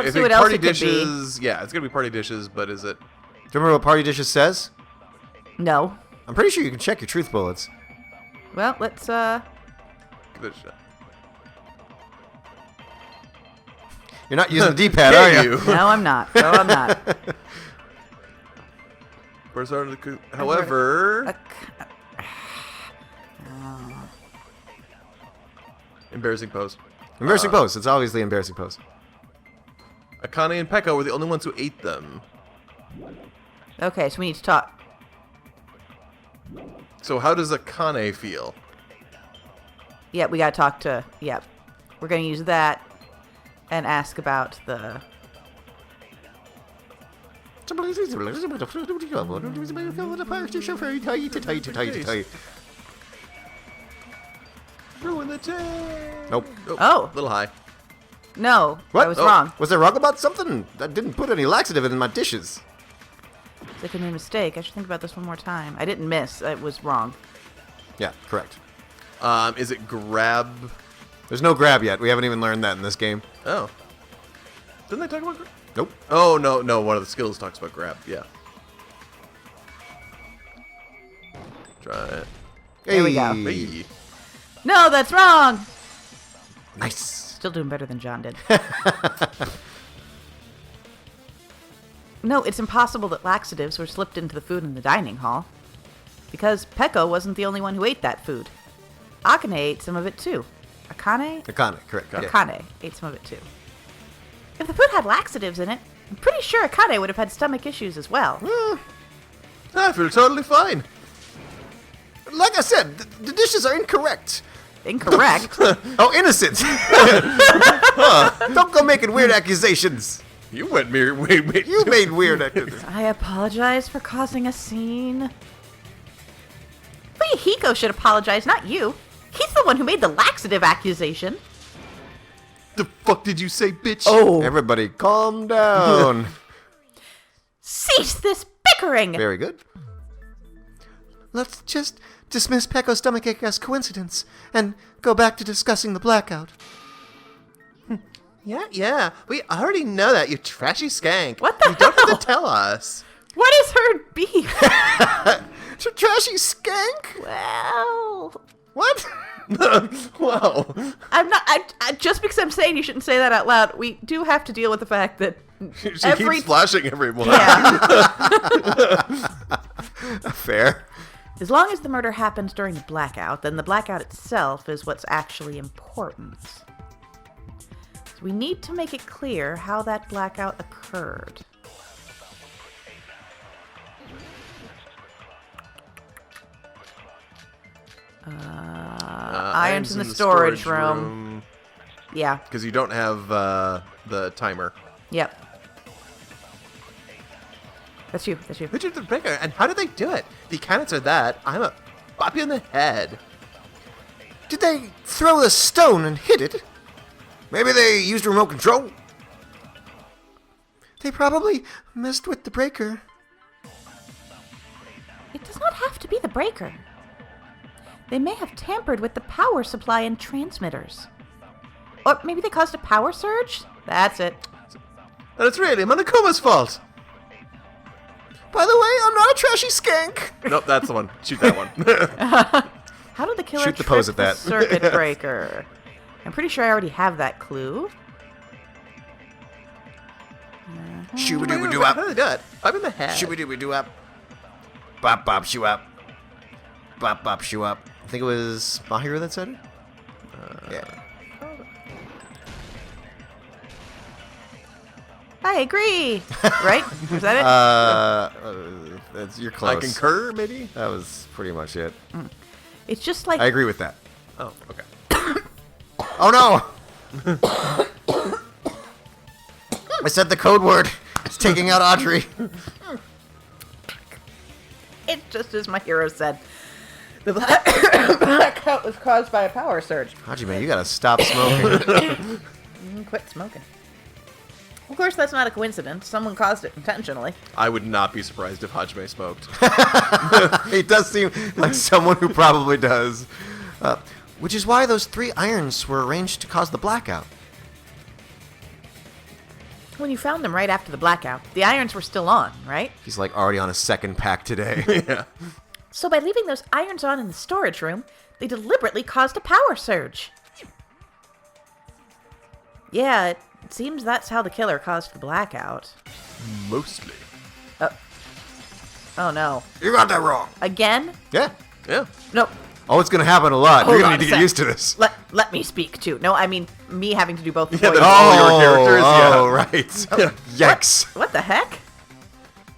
see think what else party it could be. dishes. Yeah, it's gonna be party dishes, but is it? Do you remember what Party Dishes says? No. I'm pretty sure you can check your truth bullets. Well, let's, Give it a shot. You're not using the D-pad, are Dare you? No, I'm not. No, I'm not. Where's our? However, embarrassing pose. Embarrassing pose. It's always the embarrassing pose. Akane and Pekka were the only ones who ate them. Okay, so we need to talk. So how does Akane feel? Yeah, we gotta talk to... Yep. We're gonna use that and ask about the... Ruin the day. Nope. Oh. A little high. No, What? I was wrong. Was I wrong about something? I didn't put any laxative in my dishes. It's like I made a mistake. I should think about this one more time. I didn't miss. It was wrong. Yeah, correct. Is it grab? There's no grab yet. We haven't even learned that in this game. Oh. Didn't they talk about grab? Nope. Oh, no. One of the skills talks about grab. Yeah. Try it. There we go. Hey. No, that's wrong! Nice. Still doing better than John did. No, it's impossible that laxatives were slipped into the food in the dining hall. Because Pecco wasn't the only one who ate that food. Akane ate some of it too. Akane? Akane, correct. Yeah. Akane ate some of it too. If the food had laxatives in it, I'm pretty sure Akane would have had stomach issues as well. I feel totally fine. Like I said, the dishes are incorrect. Incorrect. Oh, innocent. Don't go making weird accusations. You went wait. You made weird accusations. I apologize for causing a scene. Fumihiko should apologize, not you. He's the one who made the laxative accusation. The fuck did you say, bitch? Oh. Everybody, calm down. Cease this bickering! Very good. Let's just dismiss Pecco's stomachache as coincidence and go back to discussing the blackout. Yeah. We already know that, you trashy skank. What the You don't hell? have to tell us. What is her beef? Trashy skank? Well, What? Wow. I'm not. Just because I'm saying you shouldn't say that out loud, we do have to deal with the fact that She keeps flashing everyone. Yeah. Fair. As long as the murder happens during the blackout, then the blackout itself is what's actually important. So we need to make it clear how that blackout occurred. Irons in the storage room. Yeah. Because you don't have the timer. Yep. That's you. Richard the Breaker, and how did they do it? The cannots are that. I'm a bop you in the head. Did they throw the stone and hit it? Maybe they used remote control? They probably messed with the breaker. It does not have to be the breaker. They may have tampered with the power supply and transmitters. Or maybe they caused a power surge? That's it. And it's really Monokoma's fault. By the way, I'm not a trashy skank. Nope, that's the one. Shoot that one. How did the killer Shoot the trick pose at that. circuit breaker? I'm pretty sure I already have that clue. Shoo-ba-doo-ba-doo How up. did they do it? I'm in the head. Shoo-ba-doo-ba-doo up. Bop bop shoo up. Bop bop shoo up. I think it was Mahiro that said it? Yeah. I agree. Right? Was that it? You're close. I concur, maybe? That was pretty much it. It's just like I agree with that. Oh, okay. Oh no! I said the code word. It's taking out Audrey. it's just as my hero said. The blackout was caused by a power surge. Hajime, you gotta stop smoking. Quit smoking. Of course, that's not a coincidence. Someone caused it intentionally. I would not be surprised if Hajime smoked. It does seem like someone who probably does. Which is why those 3 irons were arranged to cause the blackout. When you found them right after the blackout, the irons were still on, right? He's like already on a second pack today. Yeah. So by leaving those irons on in the storage room, they deliberately caused a power surge. Yeah, it seems that's how the killer caused the blackout. Mostly. Oh no. You got that wrong. Again? Yeah. Yeah. No. Oh, it's gonna happen a lot. Hold You're gonna on need to a get sec. used to this. Let me speak too. No, I mean me having to do both Yeah, voices. that's all your characters, yeah. Oh, right. Yikes. What the heck?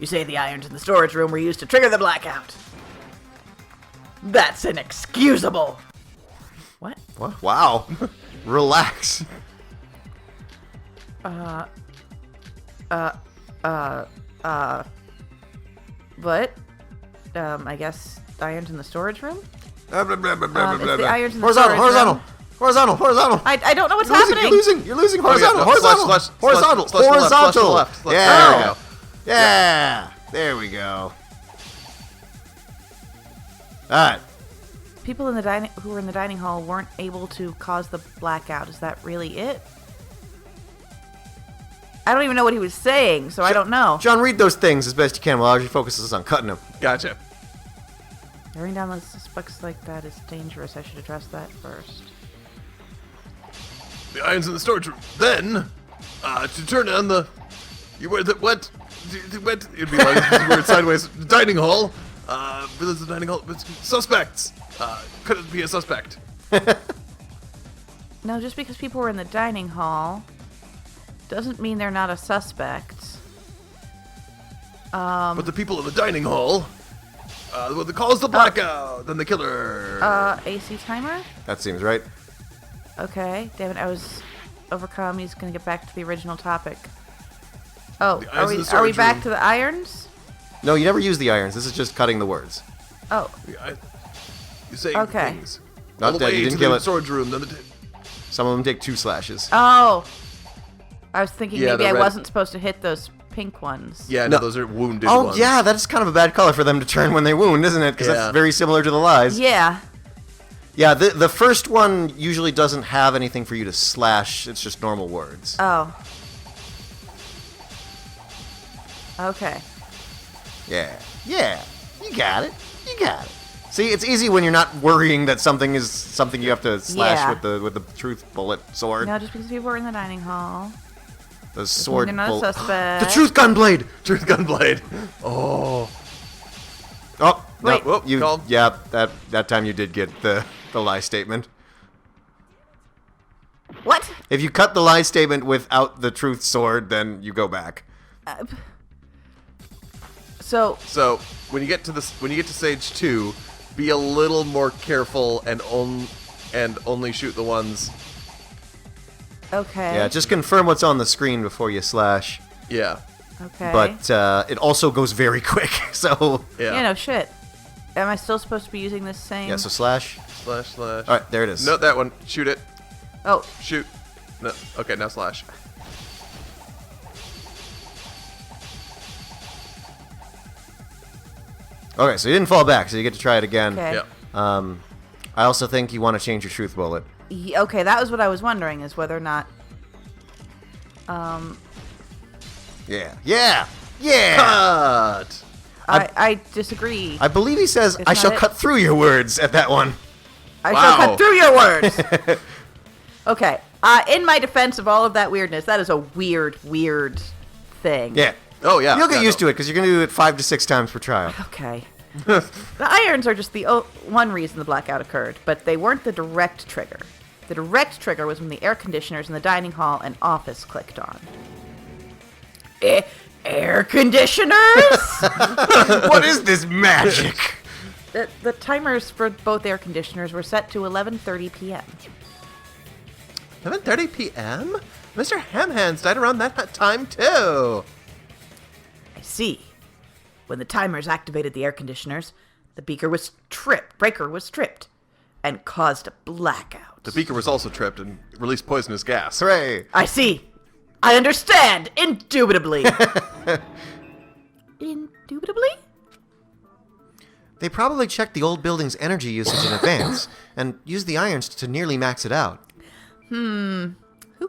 You say the irons in the storage room were used to trigger the blackout. That's inexcusable. What? What? Wow. Relax. What? I guess irons in the storage room? Blah, blah, blah, blah, It's blah, the blah. irons in the Horizontal, storage horizontal, room. horizontal, horizontal. I don't know what's You're losing, happening. you're losing. Oh, yeah, Horizontal, no, horizontal, horizontal, horizontal, slash to the left, slash to the horizontal. left, slash- Yeah. there we go. Yeah. There we go. All right. People in the who were in the dining hall weren't able to cause the blackout. Is that really it? I don't even know what he was saying, so I don't know. John, read those things as best you can while Audrey focuses on cutting them. Gotcha. Carrying down the suspects like that is dangerous. I should address that first. The irons in the storage room. Then, to turn on the... You were the... What? What? It'd be like you were sideways. Dining hall. There's the dining hall. Suspects. Could it be a suspect? No, just because people were in the dining hall doesn't mean they're not a suspect. But the people in the dining hall... what they cause the blackout. Then the killer. AC timer? That seems right. Okay, damn it, I was overcome. He's gonna get back to the original topic. Oh, The are irons in we the storage back room. to the irons? No, you never use the irons. This is just cutting the words. Oh, You say Okay. things. Not All the dead, way you didn't to kill the it. storage room. Then the... Some of them take 2 slashes. oh. I was thinking Yeah, maybe the I red- wasn't supposed to hit those pink ones. Yeah, No. no, those are wounded Oh, ones. yeah, that's kind of a bad color for them to turn when they wound, isn't it? Because Yeah. that's very similar to the lies. Yeah. Yeah, the first one usually doesn't have anything for you to slash. It's just normal words. Oh. Okay. Yeah. Yeah. You got it. You got it. See, it's easy when you're not worrying that something is something you have to slash Yeah. with the truth bullet sword. No, just because people were in the dining hall. The sword They're not a bullet. suspect. The truth gunblade. Truth gunblade. Oh. Oh, no, Wait. Whoop, you. called. Yeah, that time you did get the lie statement. What? If you cut the lie statement without the truth sword, then you go back. So, So when you get to stage 2, be a little more careful and only shoot the ones. okay. Yeah, just confirm what's on the screen before you slash. Yeah. Okay. But it also goes very quick, so... Yeah. Yeah, no shit. Am I still supposed to be using this same? Yeah, so slash. Slash. Alright, there it is. No, that one. Shoot it. Oh, Shoot. No. Okay, now slash. Okay, so you didn't fall back, so you get to try it again. okay. Yeah. I also think you want to change your truth bullet. Okay, that was what I was wondering, is whether or not... Yeah. Yeah! Yeah! Cut. I disagree. I believe he says, Isn't I that shall it? cut through your words at that one. I Wow. shall cut through your words. Okay. In my defense of all of that weirdness, that is a weird thing. Yeah. Oh yeah. You'll get Yeah, used no. to it, because you're going to do it 5 to 6 times per trial. Okay. The irons are just the one reason the blackout occurred, but they weren't the direct trigger. The direct trigger was when the air conditioners in the dining hall and office clicked on. Air conditioners? What is this magic? The timers for both air conditioners were set to 11:30 p.m. 11:30 p.m. Mr. Hamhands died around that time too. I see. When the timers activated the air conditioners, the breaker was tripped and caused a blackout. The beaker was also tripped and released poisonous gas. Hooray. I see. I understand. Indubitably. Indubitably? They probably checked the old building's energy usage in advance and used the irons to nearly max it out. Who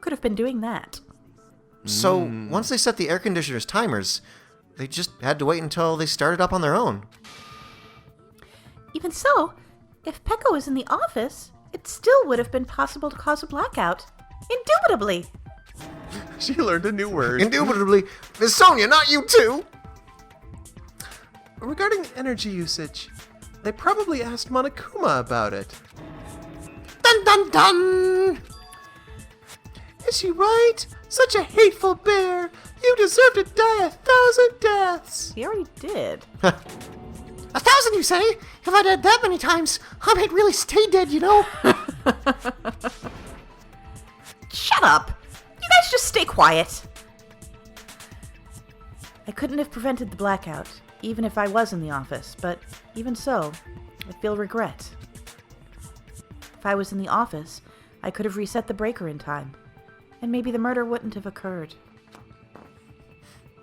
could have been doing that? So, once they set the air conditioner's timers, they just had to wait until they started up on their own. Even so, if Pekka was in the office, it still would have been possible to cause a blackout. Indubitably. She learned a new word. Indubitably, Miss Sonia, not you too! Regarding energy usage, they probably asked Monokuma about it. Dun dun dun! Is she right? Such a hateful bear! You deserve to die 1,000 deaths! He already did. 1,000, you say? If I died that many times, I might really stay dead, you know? Shut up! You guys just stay quiet. I couldn't have prevented the blackout, even if I was in the office, but even so, I feel regret. If I was in the office, I could have reset the breaker in time, and maybe the murder wouldn't have occurred.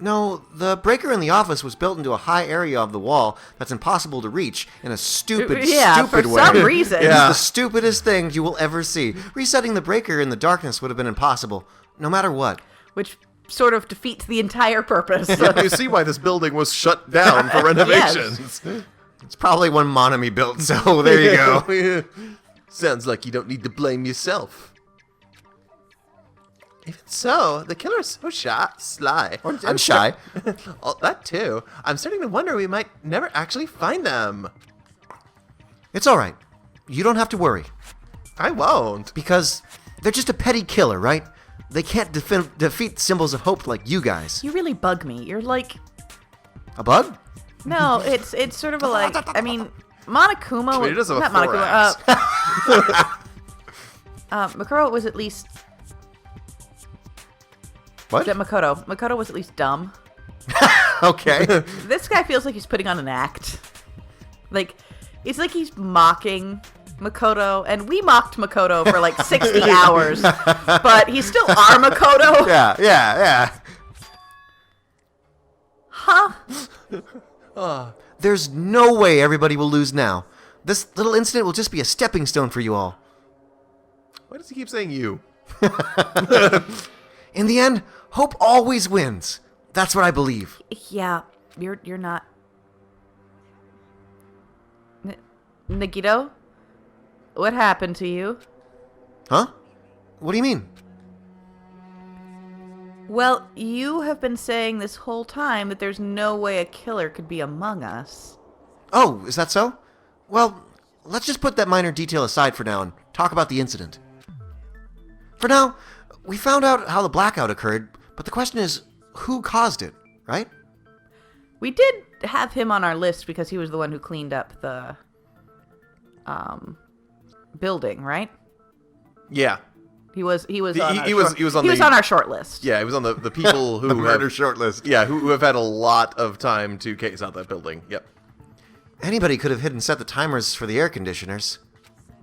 No, the breaker in the office was built into a high area of the wall that's impossible to reach in a stupid way. for some reason. It's the stupidest thing you will ever see. Resetting the breaker in the darkness would have been impossible, no matter what. Which sort of defeats the entire purpose. You see why this building was shut down for renovations. It's probably one Monami built, so there you go. Sounds like you don't need to blame yourself. Even so, the killer is so sly. And shy. Oh, that too. I'm starting to wonder we might never actually find them. It's alright. You don't have to worry. I won't. Because they're just a petty killer, right? They can't defeat symbols of hope like you guys. You really bug me. You're like... A bug? No, it's sort of a like... I mean, Monokuma... Wait, it does have a not Monokuma. thorax. Makuro was at least... What? Makoto. Makoto was at least dumb. Okay. This guy feels like he's putting on an act. Like, it's like he's mocking Makoto, and we mocked Makoto for like 60 hours, but he's still our Makoto. Yeah. Huh? There's no way everybody will lose now. This little incident will just be a stepping stone for you all. Why does he keep saying you? In the end, hope always wins. That's what I believe. Yeah, you're not... Nagito, what happened to you? Huh? What do you mean? Well, you have been saying this whole time that there's no way a killer could be among us. Oh, is that so? Well, let's just put that minor detail aside for now and talk about the incident. For now, we found out how the blackout occurred, but the question is, who caused it, right? We did have him on our list because he was the one who cleaned up the building, right? Yeah. He was He on on our short list. Yeah, he was on the people who The murder have, shortlist. yeah, who have had a lot of time to case out that building. Yep. Anybody could have hit and set the timers for the air conditioners.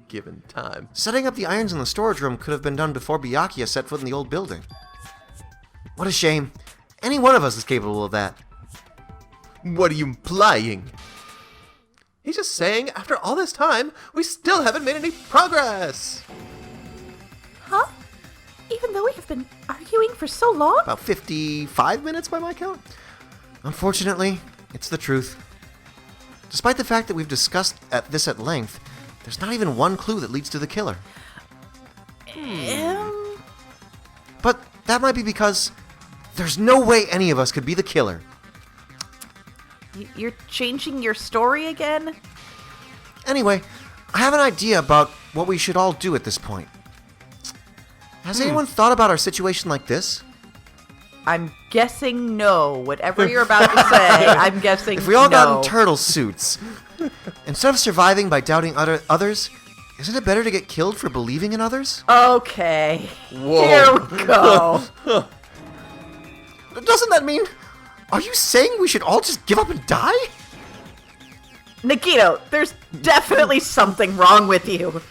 Given time. Setting up the irons in the storage room could have been done before Byakuya set foot in the old building. What a shame. Any one of us is capable of that. What are you implying? He's just saying, after all this time, we still haven't made any progress. Huh? Even though we have been arguing for so long? About 55 minutes by my count. Unfortunately, it's the truth. Despite the fact that we've discussed this at length, there's not even one clue that leads to the killer. But that might be because there's no way any of us could be the killer. You're changing your story again? Anyway, I have an idea about what we should all do at this point. Has anyone thought about our situation like this? I'm guessing no. Whatever you're about to say, I'm guessing If we all got no. in turtle suits, instead of surviving by doubting others, isn't it better to get killed for believing in others? Okay. Whoa. Here we go. Doesn't that mean... Are you saying we should all just give up and die? Nagito, there's definitely something wrong with you.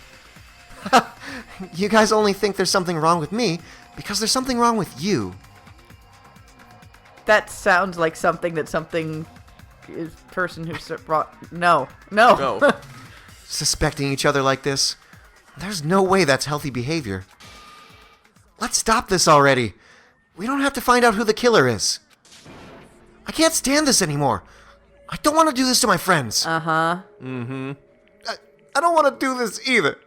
You guys only think there's something wrong with me because there's something wrong with you. That sounds like something that something is person who no. No. Suspecting each other like this? There's no way that's healthy behavior. Let's stop this already. We don't have to find out who the killer is. I can't stand this anymore. I don't want to do this to my friends. Uh-huh. I don't want to do this either.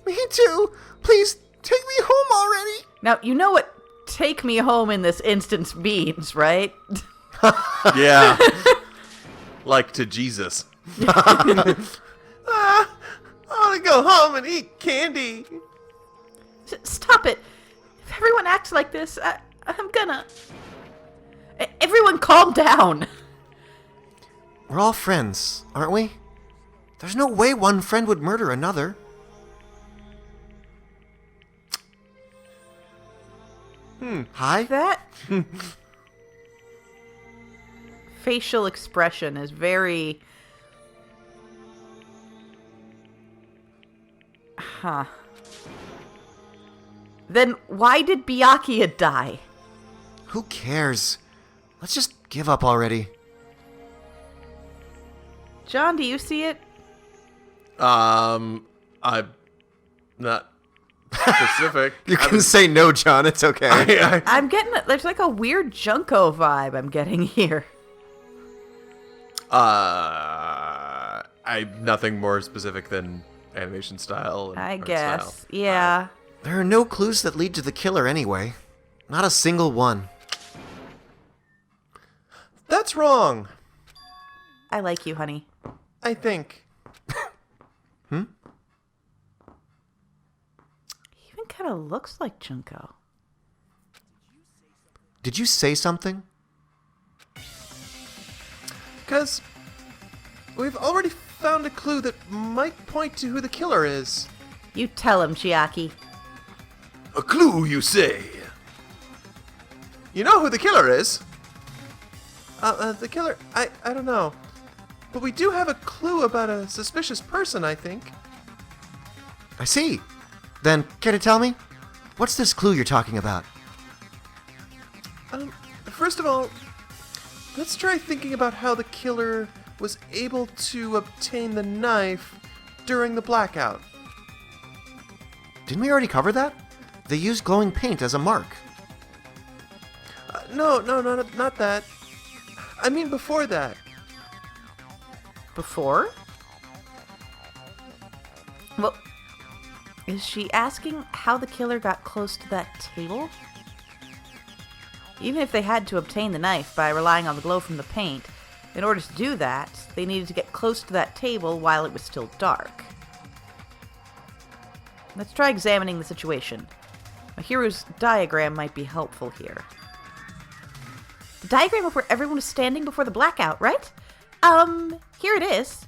Me too. Please, take me home already. Now, you know what take me home in this instance means, right? Yeah. Like to Jesus. I want to go home and eat candy. Stop it. If everyone acts like this, I'm gonna... Everyone calm down. We're all friends, aren't we? There's no way one friend would murder another. Hi? That facial expression is very... Huh. Then why did Byakuya die? Who cares? Let's just give up already. John, do you see it? I'm not specific. You can say no, John. It's okay. I'm getting... There's like a weird Junko vibe I'm getting here. I'm nothing more specific than animation style. And I art guess. style. Yeah. There are no clues that lead to the killer anyway. Not a single one. That's wrong. I like you, honey. I think. He even kind of looks like Junko. Did you say something? Because we've already found a clue that might point to who the killer is. You tell him, Chiaki. A clue, you say? You know who the killer is? The killer, I don't know. But we do have a clue about a suspicious person, I think. I see. Then, care to tell me? What's this clue you're talking about? First of all, let's try thinking about how the killer was able to obtain the knife during the blackout. Didn't we already cover that? They used glowing paint as a mark. No, not that. I mean before that. Before? Well, is she asking how the killer got close to that table? Even if they had to obtain the knife by relying on the glow from the paint, in order to do that, they needed to get close to that table while it was still dark. Let's try examining the situation. My hero's diagram might be helpful here. The diagram of where everyone was standing before the blackout, right? Here it is.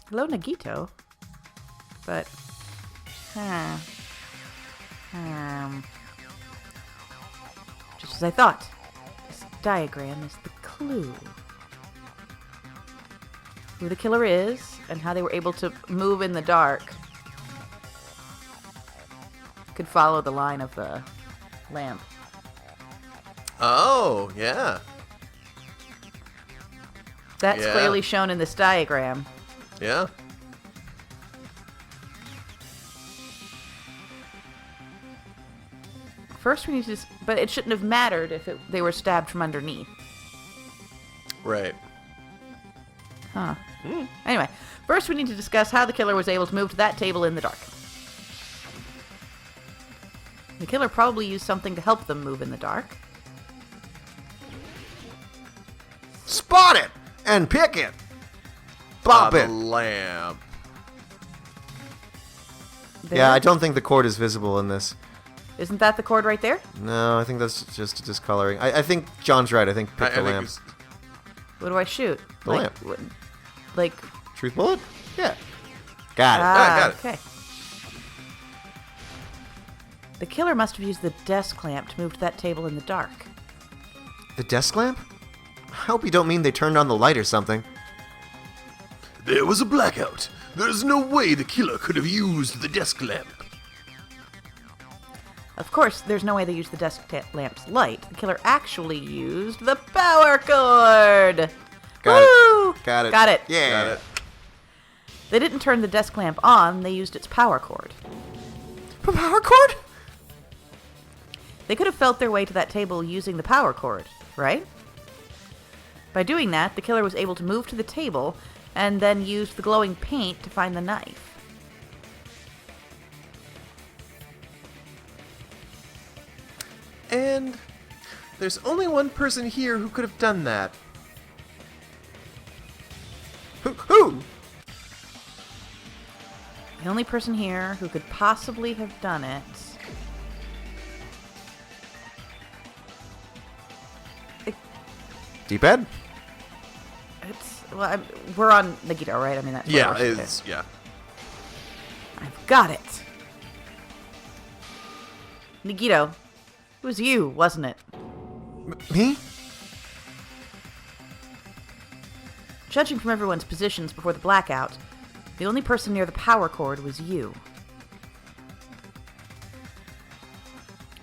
Hello, Nagito. But, just as I thought. This diagram is the clue. Who the killer is, and how they were able to move in the dark. Could follow the line of the lamp. Oh, yeah. That's Yeah. clearly shown in this diagram. Yeah. First, we need to... But it shouldn't have mattered if they were stabbed from underneath. Right. Huh. Anyway, first we need to discuss how the killer was able to move to that table in the dark. The killer probably used something to help them move in the dark. Spot it and pick it. Bop The it. lamp. There. Yeah, I don't think the cord is visible in this. Isn't that the cord right there? No, I think that's just a discoloring. I think John's right. I think pick I the think lamp. it's- What do I shoot? The like, lamp. Like... Truth bullet? Yeah. Got it. got it. Okay. The killer must have used the desk lamp to move to that table in the dark. The desk lamp? I hope you don't mean they turned on the light or something. There was a blackout. There's no way the killer could have used the desk lamp. Of course, there's no way they used the desk lamp's light. The killer actually used the power cord! Got it. Woo! Got it. Got it. Yeah. Got it. They didn't turn the desk lamp on, they used its power cord. Power cord? They could have felt their way to that table using the power cord, right? By doing that, the killer was able to move to the table and then used the glowing paint to find the knife. And there's only one person here who could have done that. Who? The only person here who could possibly have done it... Deep Ed? we're on Nagito, right? I mean, that's what Yeah, we're it's yeah. I've got it. Nagito, it was you, wasn't it? Me? Judging from everyone's positions before the blackout, the only person near the power cord was you.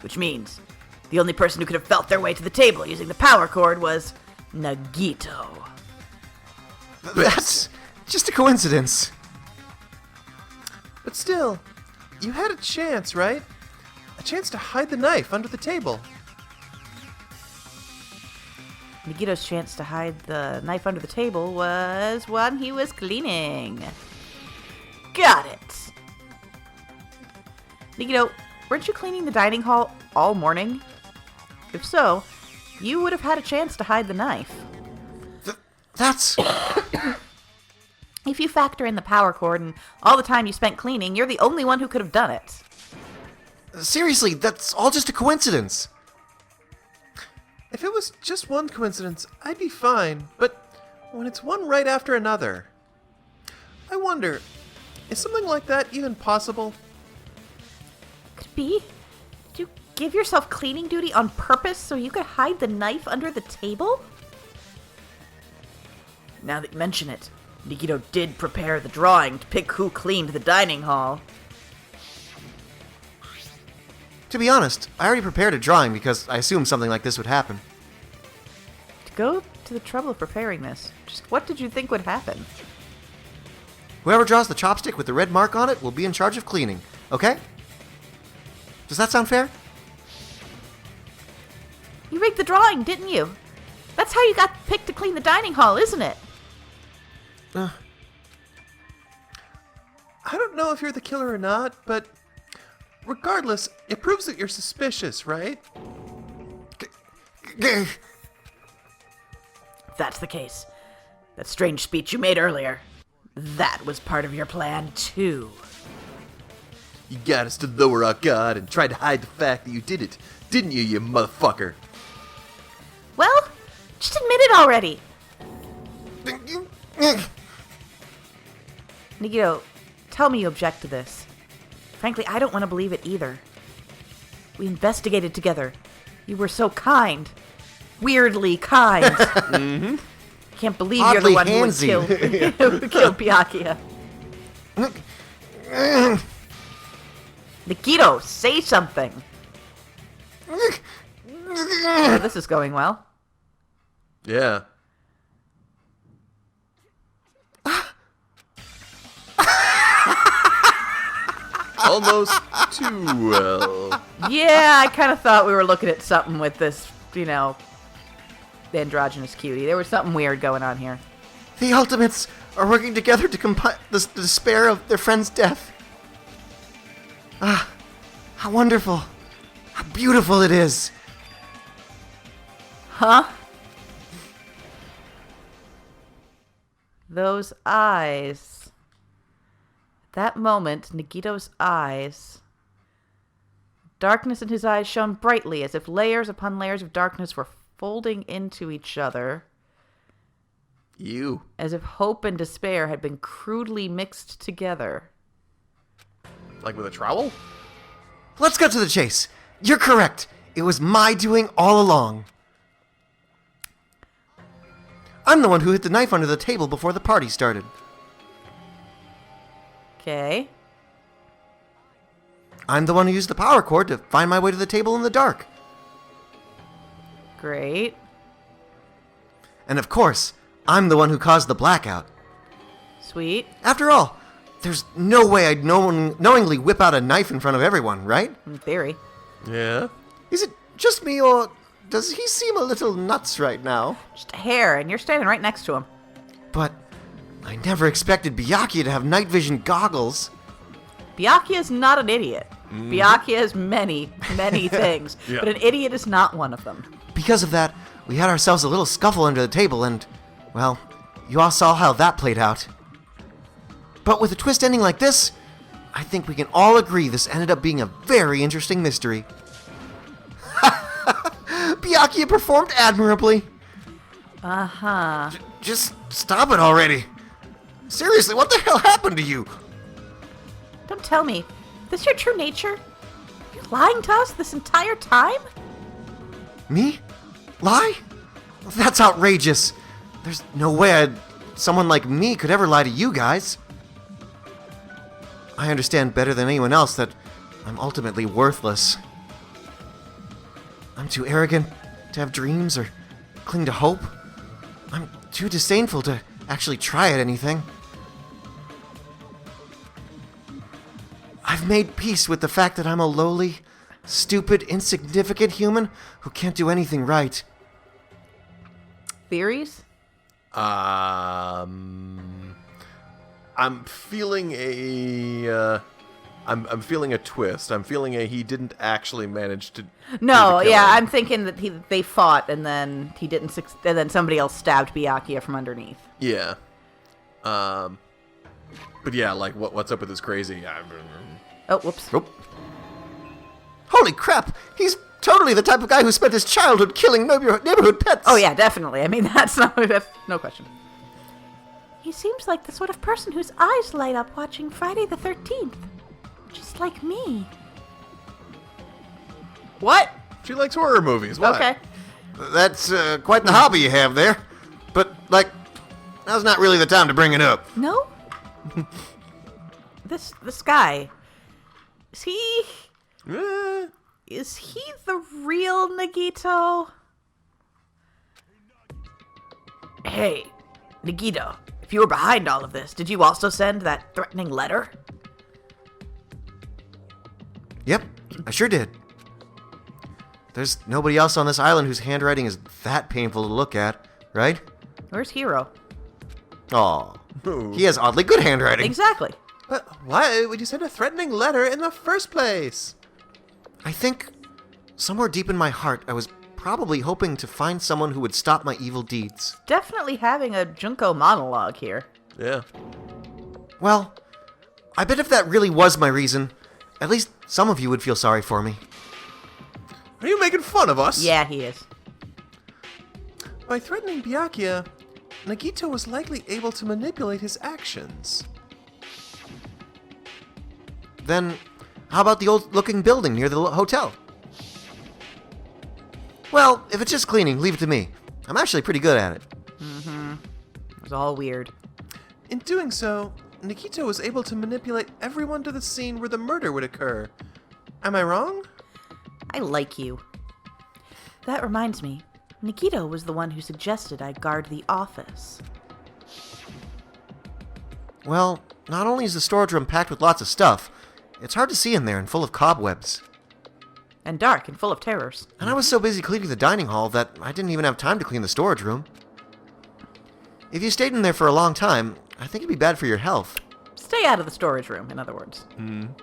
Which means the only person who could have felt their way to the table using the power cord was Nagito. That's just a coincidence. But still, you had a chance, right? A chance to hide the knife under the table. Nagito's chance to hide the knife under the table was when he was cleaning. Got it! Nagito, weren't you cleaning the dining hall all morning? If so, you would have had a chance to hide the knife. That's... If you factor in the power cord and all the time you spent cleaning, you're the only one who could have done it. Seriously, that's all just a coincidence. If it was just one coincidence, I'd be fine. But when it's one right after another, I wonder, is something like that even possible? Could be. Did you give yourself cleaning duty on purpose so you could hide the knife under the table? Now that you mention it, Nagito did prepare the drawing to pick who cleaned the dining hall. To be honest, I already prepared a drawing because I assumed something like this would happen. To go to the trouble of preparing this, just what did you think would happen? Whoever draws the chopstick with the red mark on it will be in charge of cleaning, okay? Does that sound fair? You rigged the drawing, didn't you? That's how you got picked to clean the dining hall, isn't it? I don't know if you're the killer or not, but regardless, it proves that you're suspicious, right? If that's the case, that strange speech you made earlier, that was part of your plan, too. You got us to lower our guard and tried to hide the fact that you did it, didn't you, you motherfucker? Well, just admit it already. Nagito, tell me you object to this. Frankly, I don't want to believe it either. We investigated together. You were so kind. Weirdly kind. Mm-hmm. Can't believe you're the one who would kill Byakuya. Nagito, say something. Oh, this is going well. Yeah. Almost too well. Yeah, I kind of thought we were looking at something with this, the androgynous cutie. There was something weird going on here. The Ultimates are working together to combat the despair of their friend's death. Ah, how wonderful. How beautiful it is. Huh? Those eyes. That moment, Nagito's eyes. Darkness in his eyes shone brightly as if layers upon layers of darkness were folding into each other. You. As if hope and despair had been crudely mixed together. Like with a trowel? Let's cut to the chase. You're correct. It was my doing all along. I'm the one who hid the knife under the table before the party started. Okay. I'm the one who used the power cord to find my way to the table in the dark. Great. And of course, I'm the one who caused the blackout. Sweet. After all, there's no way I'd knowingly whip out a knife in front of everyone, right? In theory. Yeah. Is it just me, or does he seem a little nuts right now? Just a hair, and you're standing right next to him. But I never expected Byakuya to have night vision goggles. Byakuya is not an idiot. Byakuya is many, many things, Yeah. but an idiot is not one of them. Because of that, we had ourselves a little scuffle under the table and, well, you all saw how that played out. But with a twist ending like this, I think we can all agree this ended up being a very interesting mystery. Byakuya performed admirably. Uh-huh. Just stop it already. Seriously, what the hell happened to you? Don't tell me. This your true nature? You're lying to us this entire time? Me? Lie? That's outrageous. There's no way someone like me could ever lie to you guys. I understand better than anyone else that I'm ultimately worthless. I'm too arrogant to have dreams or cling to hope. I'm too disdainful to actually try at anything. I've made peace with the fact that I'm a lowly, stupid, insignificant human who can't do anything right. Theories? I'm feeling a I'm feeling a twist. I'm feeling he didn't actually manage to. No, do the yeah, killing. I'm thinking that they fought and then he didn't, and then somebody else stabbed Byakuya from underneath. Yeah. But yeah, like what's up with this crazy? Oh, whoops. Oh. Holy crap! He's totally the type of guy who spent his childhood killing neighborhood pets! Oh yeah, definitely. I mean, that's no question. He seems like the sort of person whose eyes light up watching Friday the 13th. Just like me. What? She likes horror movies. What? Okay. That's quite the hobby you have there. But, now's not really the time to bring it up. No? This guy. Is he... Eh, Is he the real Nagito? Hey, Nagito, if you were behind all of this, did you also send that threatening letter? Yep, I sure did. There's nobody else on this island whose handwriting is that painful to look at, right? Where's Hero? Aw. He has oddly good handwriting. Exactly. But why would you send a threatening letter in the first place? I think somewhere deep in my heart, I was probably hoping to find someone who would stop my evil deeds. Definitely having a Junko monologue here. Yeah. Well, I bet if that really was my reason, at least some of you would feel sorry for me. Are you making fun of us? Yeah, he is. By threatening Byakuya, Nagito was likely able to manipulate his actions. Then, how about the old-looking building near the hotel? Well, if it's just cleaning, leave it to me. I'm actually pretty good at it. It was all weird. In doing so, Nagito was able to manipulate everyone to the scene where the murder would occur. Am I wrong? I like you. That reminds me, Nikito was the one who suggested I guard the office. Well, not only is the storage room packed with lots of stuff, it's hard to see in there and full of cobwebs. And dark and full of terrors. And I was so busy cleaning the dining hall that I didn't even have time to clean the storage room. If you stayed in there for a long time, I think it'd be bad for your health. Stay out of the storage room, in other words. In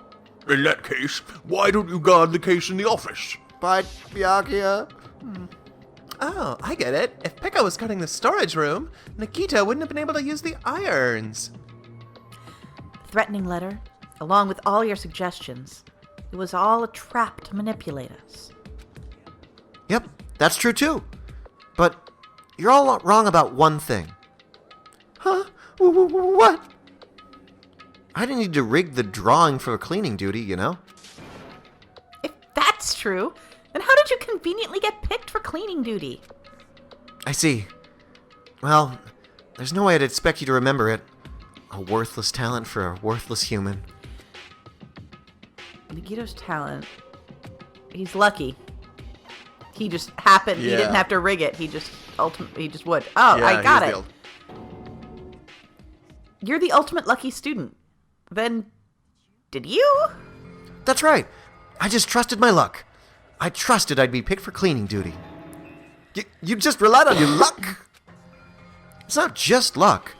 that case, why don't you guard the case in the office? But, Byakuya... Oh, I get it. If Pekka was guarding the storage room, Nagito wouldn't have been able to use the irons. Threatening letter, along with all your suggestions, it was all a trap to manipulate us. Yep, that's true too. But you're all wrong about one thing. Huh? What? I didn't need to rig the drawing for cleaning duty, you know? If that's true, then how did you conveniently get picked for cleaning duty? I see. Well, there's no way I'd expect you to remember it. A worthless talent for a worthless human. Nagito's talent, he's lucky. He just happened, he Yeah. didn't have to rig it, he just would. Oh, I got it. You're the ultimate lucky student. Then, did you? That's right. I just trusted my luck. I trusted I'd be picked for cleaning duty. You just relied on your luck? It's not just luck.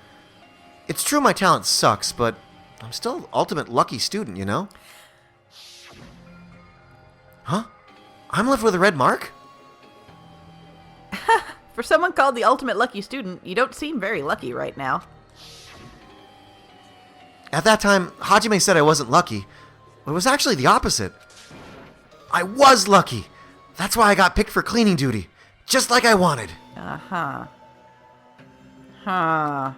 It's true my talent sucks, but I'm still an ultimate lucky student, you know? Huh? I'm left with a red mark? For someone called the ultimate lucky student, you don't seem very lucky right now. At that time, Hajime said I wasn't lucky. It was actually the opposite. I was lucky. That's why I got picked for cleaning duty. Just like I wanted. Uh-huh. Huh.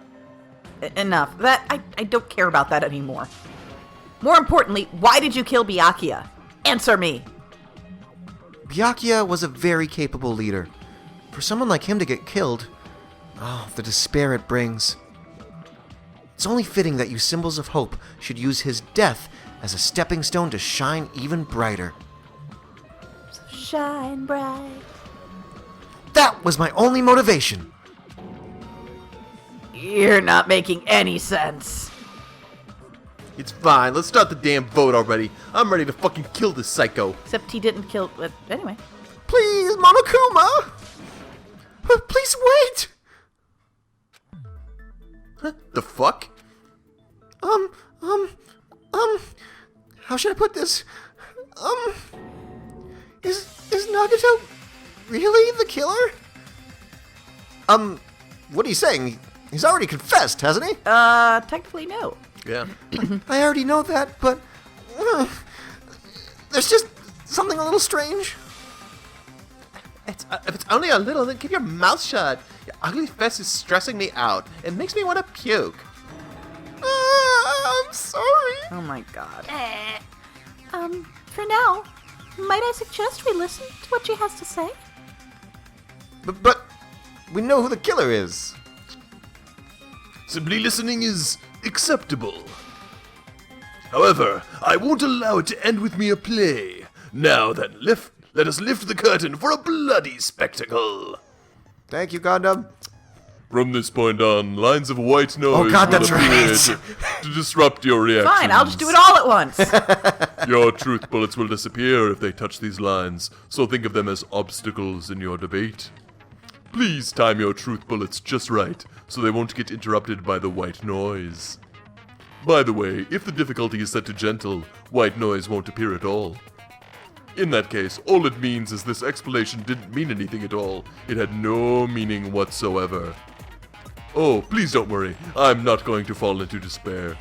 Enough. I don't care about that anymore. More importantly, why did you kill Byakuya? Answer me. Byakuya was a very capable leader. For someone like him to get killed, oh, the despair it brings. It's only fitting that you symbols of hope should use his death as a stepping stone to shine even brighter. Shine bright. That was my only motivation. You're not making any sense. It's fine. Let's start the damn vote already. I'm ready to fucking kill this psycho. Except he didn't kill... anyway. Please, Monokuma! Please wait! Huh? The fuck? How should I put this? Is Nagito really the killer? What are you saying? He's already confessed, hasn't he? Technically no. Yeah. I already know that, but there's just something a little strange. If it's only a little, then keep your mouth shut. Your ugly face is stressing me out. It makes me want to puke. I'm sorry. Oh my god. For now, might I suggest we listen to what she has to say? But we know who the killer is. Simply listening is acceptable. However, I won't allow it to end with me a play. Now then, let us lift the curtain for a bloody spectacle. Thank you, Gundam. From this point on, lines of white noise Oh God, will that's appear right. to disrupt your reaction. Fine, I'll just do it all at once. Your truth bullets will disappear if they touch these lines, so think of them as obstacles in your debate. Please time your truth bullets just right, so they won't get interrupted by the white noise. By the way, if the difficulty is set to gentle, white noise won't appear at all. In that case, all it means is this explanation didn't mean anything at all. It had no meaning whatsoever. Oh, please don't worry. I'm not going to fall into despair.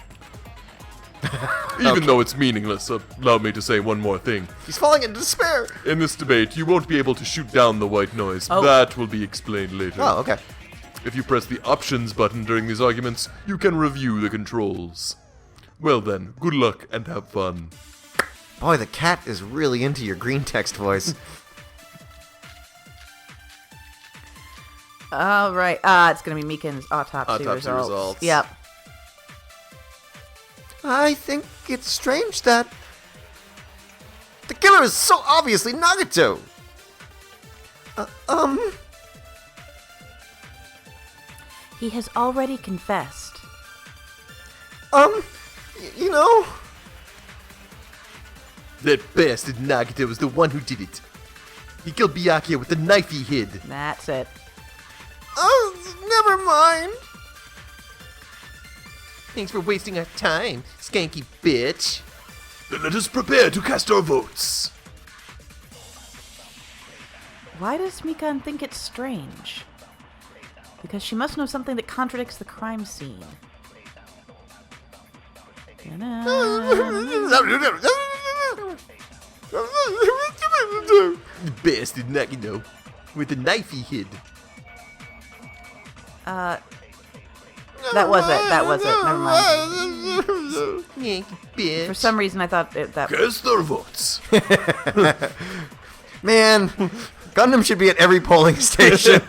Even though it's meaningless, allow me to say one more thing. He's falling into despair. In this debate, you won't be able to shoot down the white noise. Oh. That will be explained later. Oh, okay. If you press the options button during these arguments, you can review the controls. Well then, good luck and have fun. Boy, the cat is really into your green text voice. All right. It's going to be Mikan's autopsy results. Yep. I think it's strange that the killer is so obviously Nagato. He has already confessed. You know, That bastard Nagata was the one who did it. He killed Byakuya with the knife he hid. That's it. never mind. Thanks for wasting our time, skanky bitch. Then let us prepare to cast our votes. Why does Mikan think it's strange? Because she must know something that contradicts the crime scene. Bastard Nagano with the knife he hid. That was it. Never mind. Yankee bitch. For some reason, I thought that. Cast our votes. Man, Gundam should be at every polling station.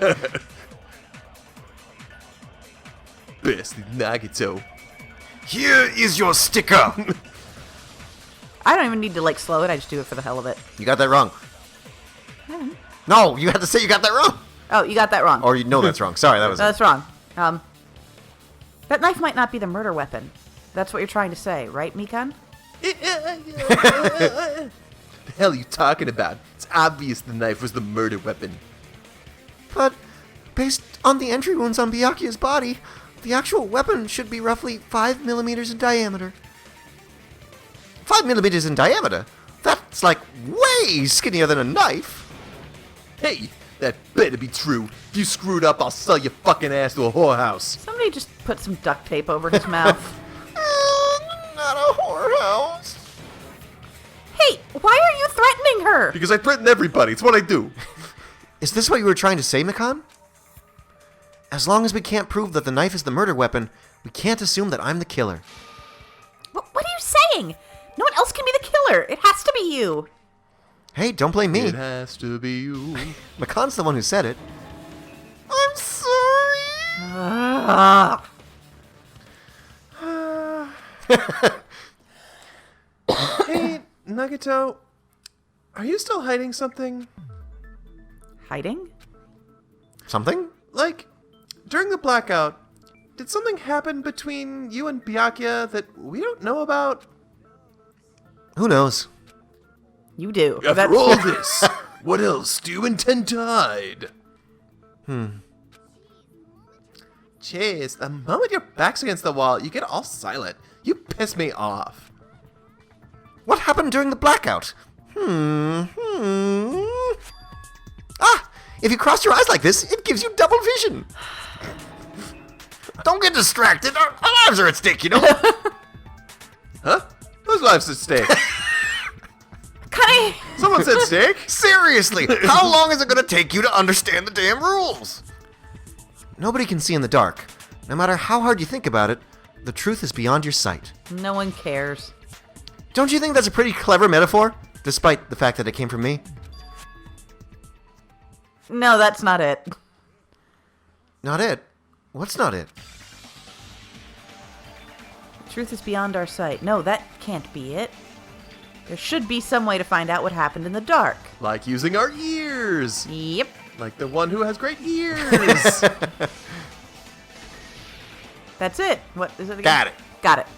Bastard Nagato. Here is your sticker. I don't even need to slow it. I just do it for the hell of it. You got that wrong. No, you had to say you got that wrong. Oh, you got that wrong. Or you know that's wrong. Sorry, that was. No, that's wrong. That knife might not be the murder weapon. That's what you're trying to say, right, Mikan? The hell are you talking about? It's obvious the knife was the murder weapon. But based on the entry wounds on Byakuya's body, the actual weapon should be roughly 5 millimeters in diameter. 5 millimeters in diameter? That's like way skinnier than a knife. Hey, that better be true. If you screwed up, I'll sell your fucking ass to a whorehouse. Somebody just put some duct tape over his mouth. Not a whorehouse. Hey, why are you threatening her? Because I threaten everybody. It's what I do. Is this what you were trying to say, Mikan? As long as we can't prove that the knife is the murder weapon, we can't assume that I'm the killer. What are you saying? No one else can be the killer. It has to be you. Hey, don't blame me. It has to be you. Mikan's the one who said it. I'm sorry. Hey, Nagato, are you still hiding something? Hiding? Something? Like, during the blackout, did something happen between you and Byakuya that we don't know about? Who knows? You do. After all this, what else do you intend to hide? Jeez, the moment your back's against the wall, you get all silent. You piss me off. What happened during the blackout? Ah! If you cross your eyes like this, it gives you double vision. Don't get distracted. Our lives are at stake, you know? Huh? Whose life's at stake? Connie! Someone said steak? Seriously, how long is it going to take you to understand the damn rules? Nobody can see in the dark. No matter how hard you think about it, the truth is beyond your sight. No one cares. Don't you think that's a pretty clever metaphor? Despite the fact that it came from me? No, that's not it. Not it. What's not it? Truth is beyond our sight. No, that can't be it. There should be some way to find out what happened in the dark. Like using our ears. Yep. Like the one who has great ears. That's it. What is it again? Got it. Got it.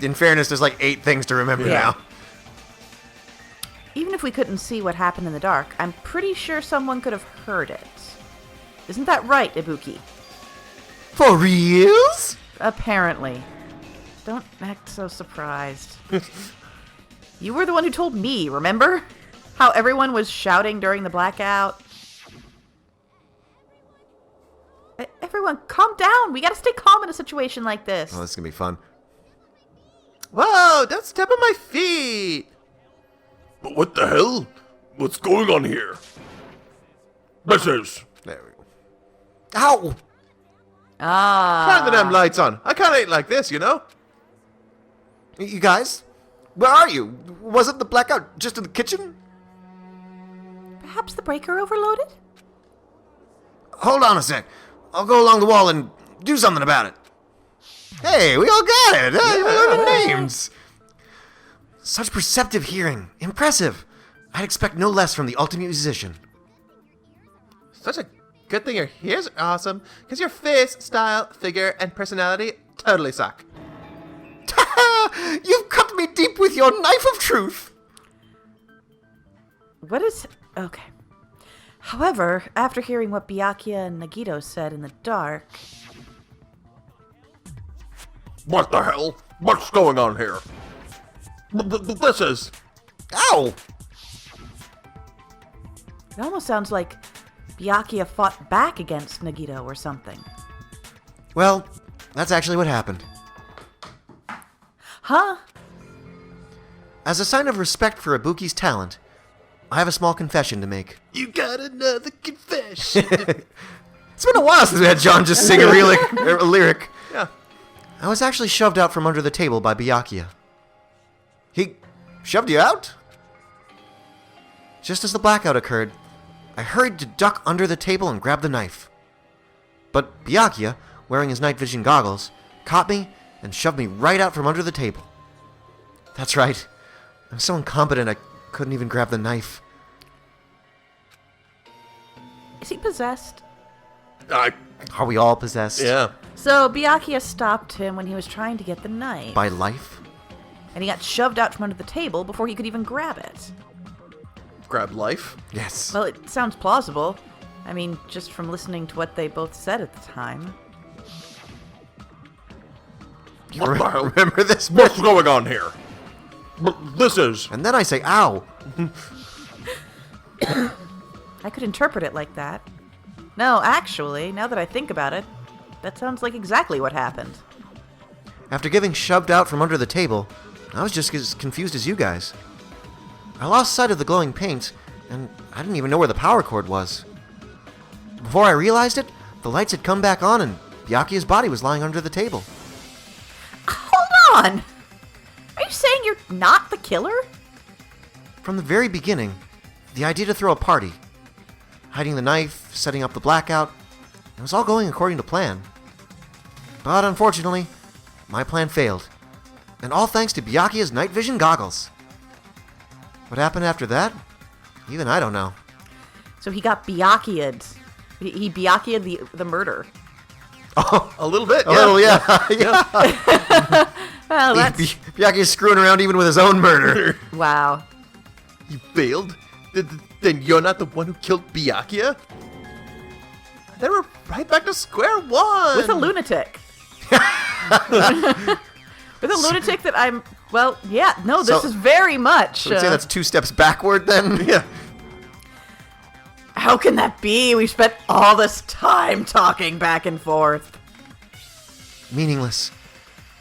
In fairness, there's like 8 things to remember Yeah. now. if we couldn't see what happened in the dark, I'm pretty sure someone could have heard it. Isn't that right, Ibuki? For reals? Apparently. Don't act so surprised. You were the one who told me, remember? How everyone was shouting during the blackout. Everyone, calm down. We gotta stay calm in a situation like this. Oh, this is gonna be fun. Whoa, don't step on my feet! But what the hell? What's going on here? This is... There we go. Ow! Turn the damn lights on. I can't eat like this, you know? You guys? Where are you? Wasn't the blackout just in the kitchen? Perhaps the breaker overloaded? Hold on a sec. I'll go along the wall and do something about it. Hey, we all got it. We learned the names. Such perceptive hearing. Impressive. I'd expect no less from the ultimate musician. Such a good thing you're here's awesome, because your face, style, figure, and personality totally suck. You've cut me deep with your knife of truth. What is... Okay. However, after hearing what Byakuya and Nagito said in the dark... What the hell? What's going on here? This is... Ow! It almost sounds like Byakuya fought back against Nagito or something. Well, that's actually what happened. Huh? As a sign of respect for Ibuki's talent, I have a small confession to make. You got another confession. It's been a while since we had John just sing a lyric. Yeah. I was actually shoved out from under the table by Byakuya. He shoved you out? Just as the blackout occurred, I hurried to duck under the table and grab the knife. But Byakuya, wearing his night vision goggles, caught me and shoved me right out from under the table. That's right. I'm so incompetent I couldn't even grab the knife. Is he possessed? Are we all possessed? Yeah. So Byakuya stopped him when he was trying to get the knife. By life? And he got shoved out from under the table before he could even grab it. Grab life. Yes. Well, it sounds plausible. I mean, just from listening to what they both said at the time. You remember this? What's going on here? This is... And then I say, ow. I could interpret it like that. No, actually, now that I think about it, that sounds like exactly what happened. After getting shoved out from under the table, I was just as confused as you guys. I lost sight of the glowing paint, and I didn't even know where the power cord was. Before I realized it, the lights had come back on and Byakuya's body was lying under the table. Hold on! Are you saying you're not the killer? From the very beginning, the idea to throw a party, hiding the knife, setting up the blackout, it was all going according to plan. But unfortunately, my plan failed. And all thanks to Byakuya's night vision goggles. What happened after that? Even I don't know. So he got Byakuya'd. He Byakuya'd the murder. Oh, A little bit. a little, yeah. yeah. Well, that's... Byakuya's screwing around even with his own murder. Wow. You failed? Then you're not the one who killed Byakuya? Then we're right back to square one. With a lunatic. With a lunatic that I'm... Well, yeah, no, this So- is very much... I would say that's 2 steps backward then. Yeah. How can that be? We spent all this time talking back and forth. Meaningless.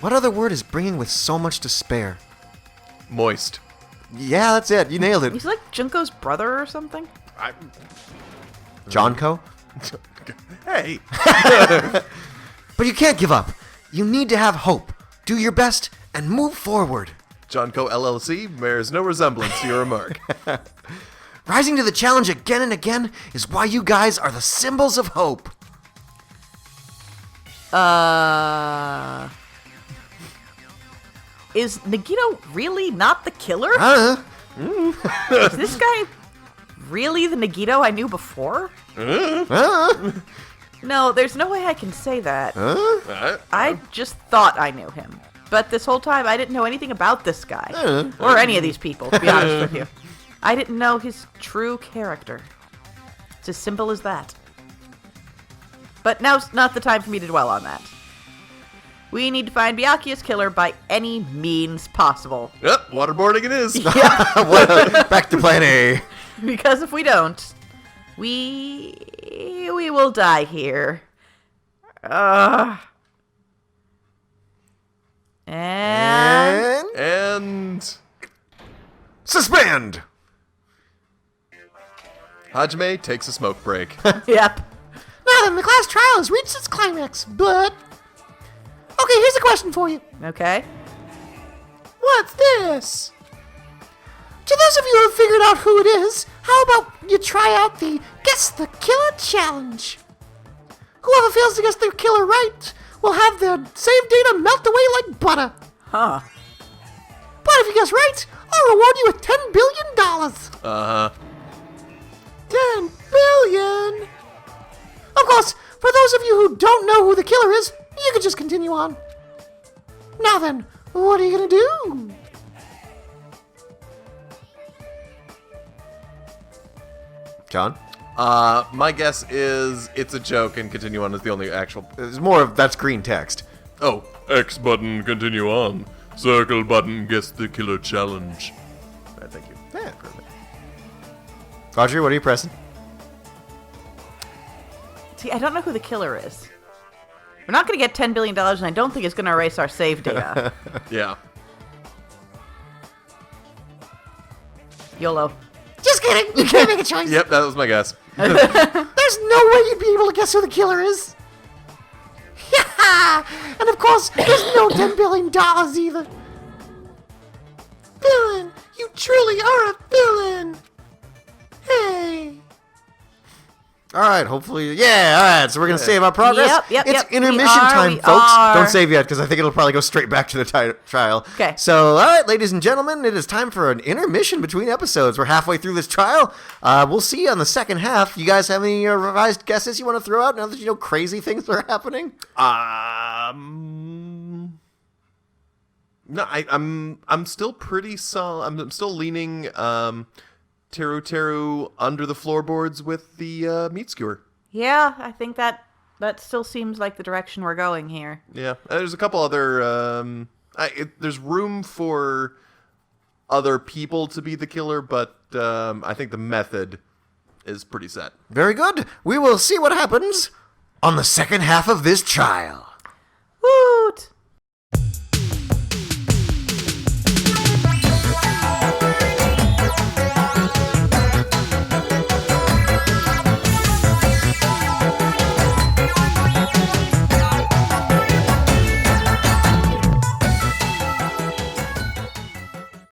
What other word is bringing with so much despair? Moist. Yeah, that's it. You nailed it. He's like Junko's brother or something? Johnko? Hey. But you can't give up. You need to have hope. Do your best and move forward. Johnco LLC bears no resemblance to your remark. Rising to the challenge again and again is why you guys are the symbols of hope. Is Nagito really not the killer? Huh? Is this guy really the Nagito I knew before? Huh? No, there's no way I can say that. Huh? I just thought I knew him. But this whole time, I didn't know anything about this guy. Or any of these people, to be honest with you. I didn't know his true character. It's as simple as that. But now's not the time for me to dwell on that. We need to find Byakuya's killer by any means possible. Yep, waterboarding it is. Back to plan A. Because if we don't, we will die here. And And suspend. Hajime takes a smoke break. yep. Now then, the class trial has reached its climax, but... Okay, here's a question for you. Okay. What's this? To those of you who have figured out who it is, how about you try out the Guess the Killer Challenge? Whoever fails to guess the killer right will have their save data melt away like butter. Huh. But if you guess right, I'll reward you with $10 billion. Uh-huh. 10 billion! Of course, for those of you who don't know who the killer is, you can just continue on. Now then, what are you gonna do? John? My guess is it's a joke and continue on is the only actual... It's more of that's green text. Oh, X button, continue on. Circle button, guess the killer challenge. thank you. Yeah, perfect. Audrey, what are you pressing? See, I don't know who the killer is. We're not going to get $10 billion, and I don't think it's going to erase our save data. Yeah. YOLO. Just kidding, you can't make a choice. Yep, that was my guess. There's no way you'd be able to guess who the killer is. And of course, there's no $10 billion either. Villain, you truly are a villain. Hey. All right, hopefully, yeah. All right, so we're gonna save our progress. Yep, it's yep. intermission We are, time, we folks. are. Don't save yet because I think it'll probably go straight back to the trial. Okay. So, all right, ladies and gentlemen, it is time for an intermission between episodes. We're halfway through this trial. We'll see you on the second half. You guys have any revised guesses you want to throw out now that you know crazy things are happening? No, I'm still pretty solid. I'm still leaning Teru under the floorboards with the meat skewer. Yeah, I think that still seems like the direction we're going here. Yeah, there's a couple other. There's room for other people to be the killer, but I think the method is pretty set. Very good. We will see what happens on the second half of this trial. Woot!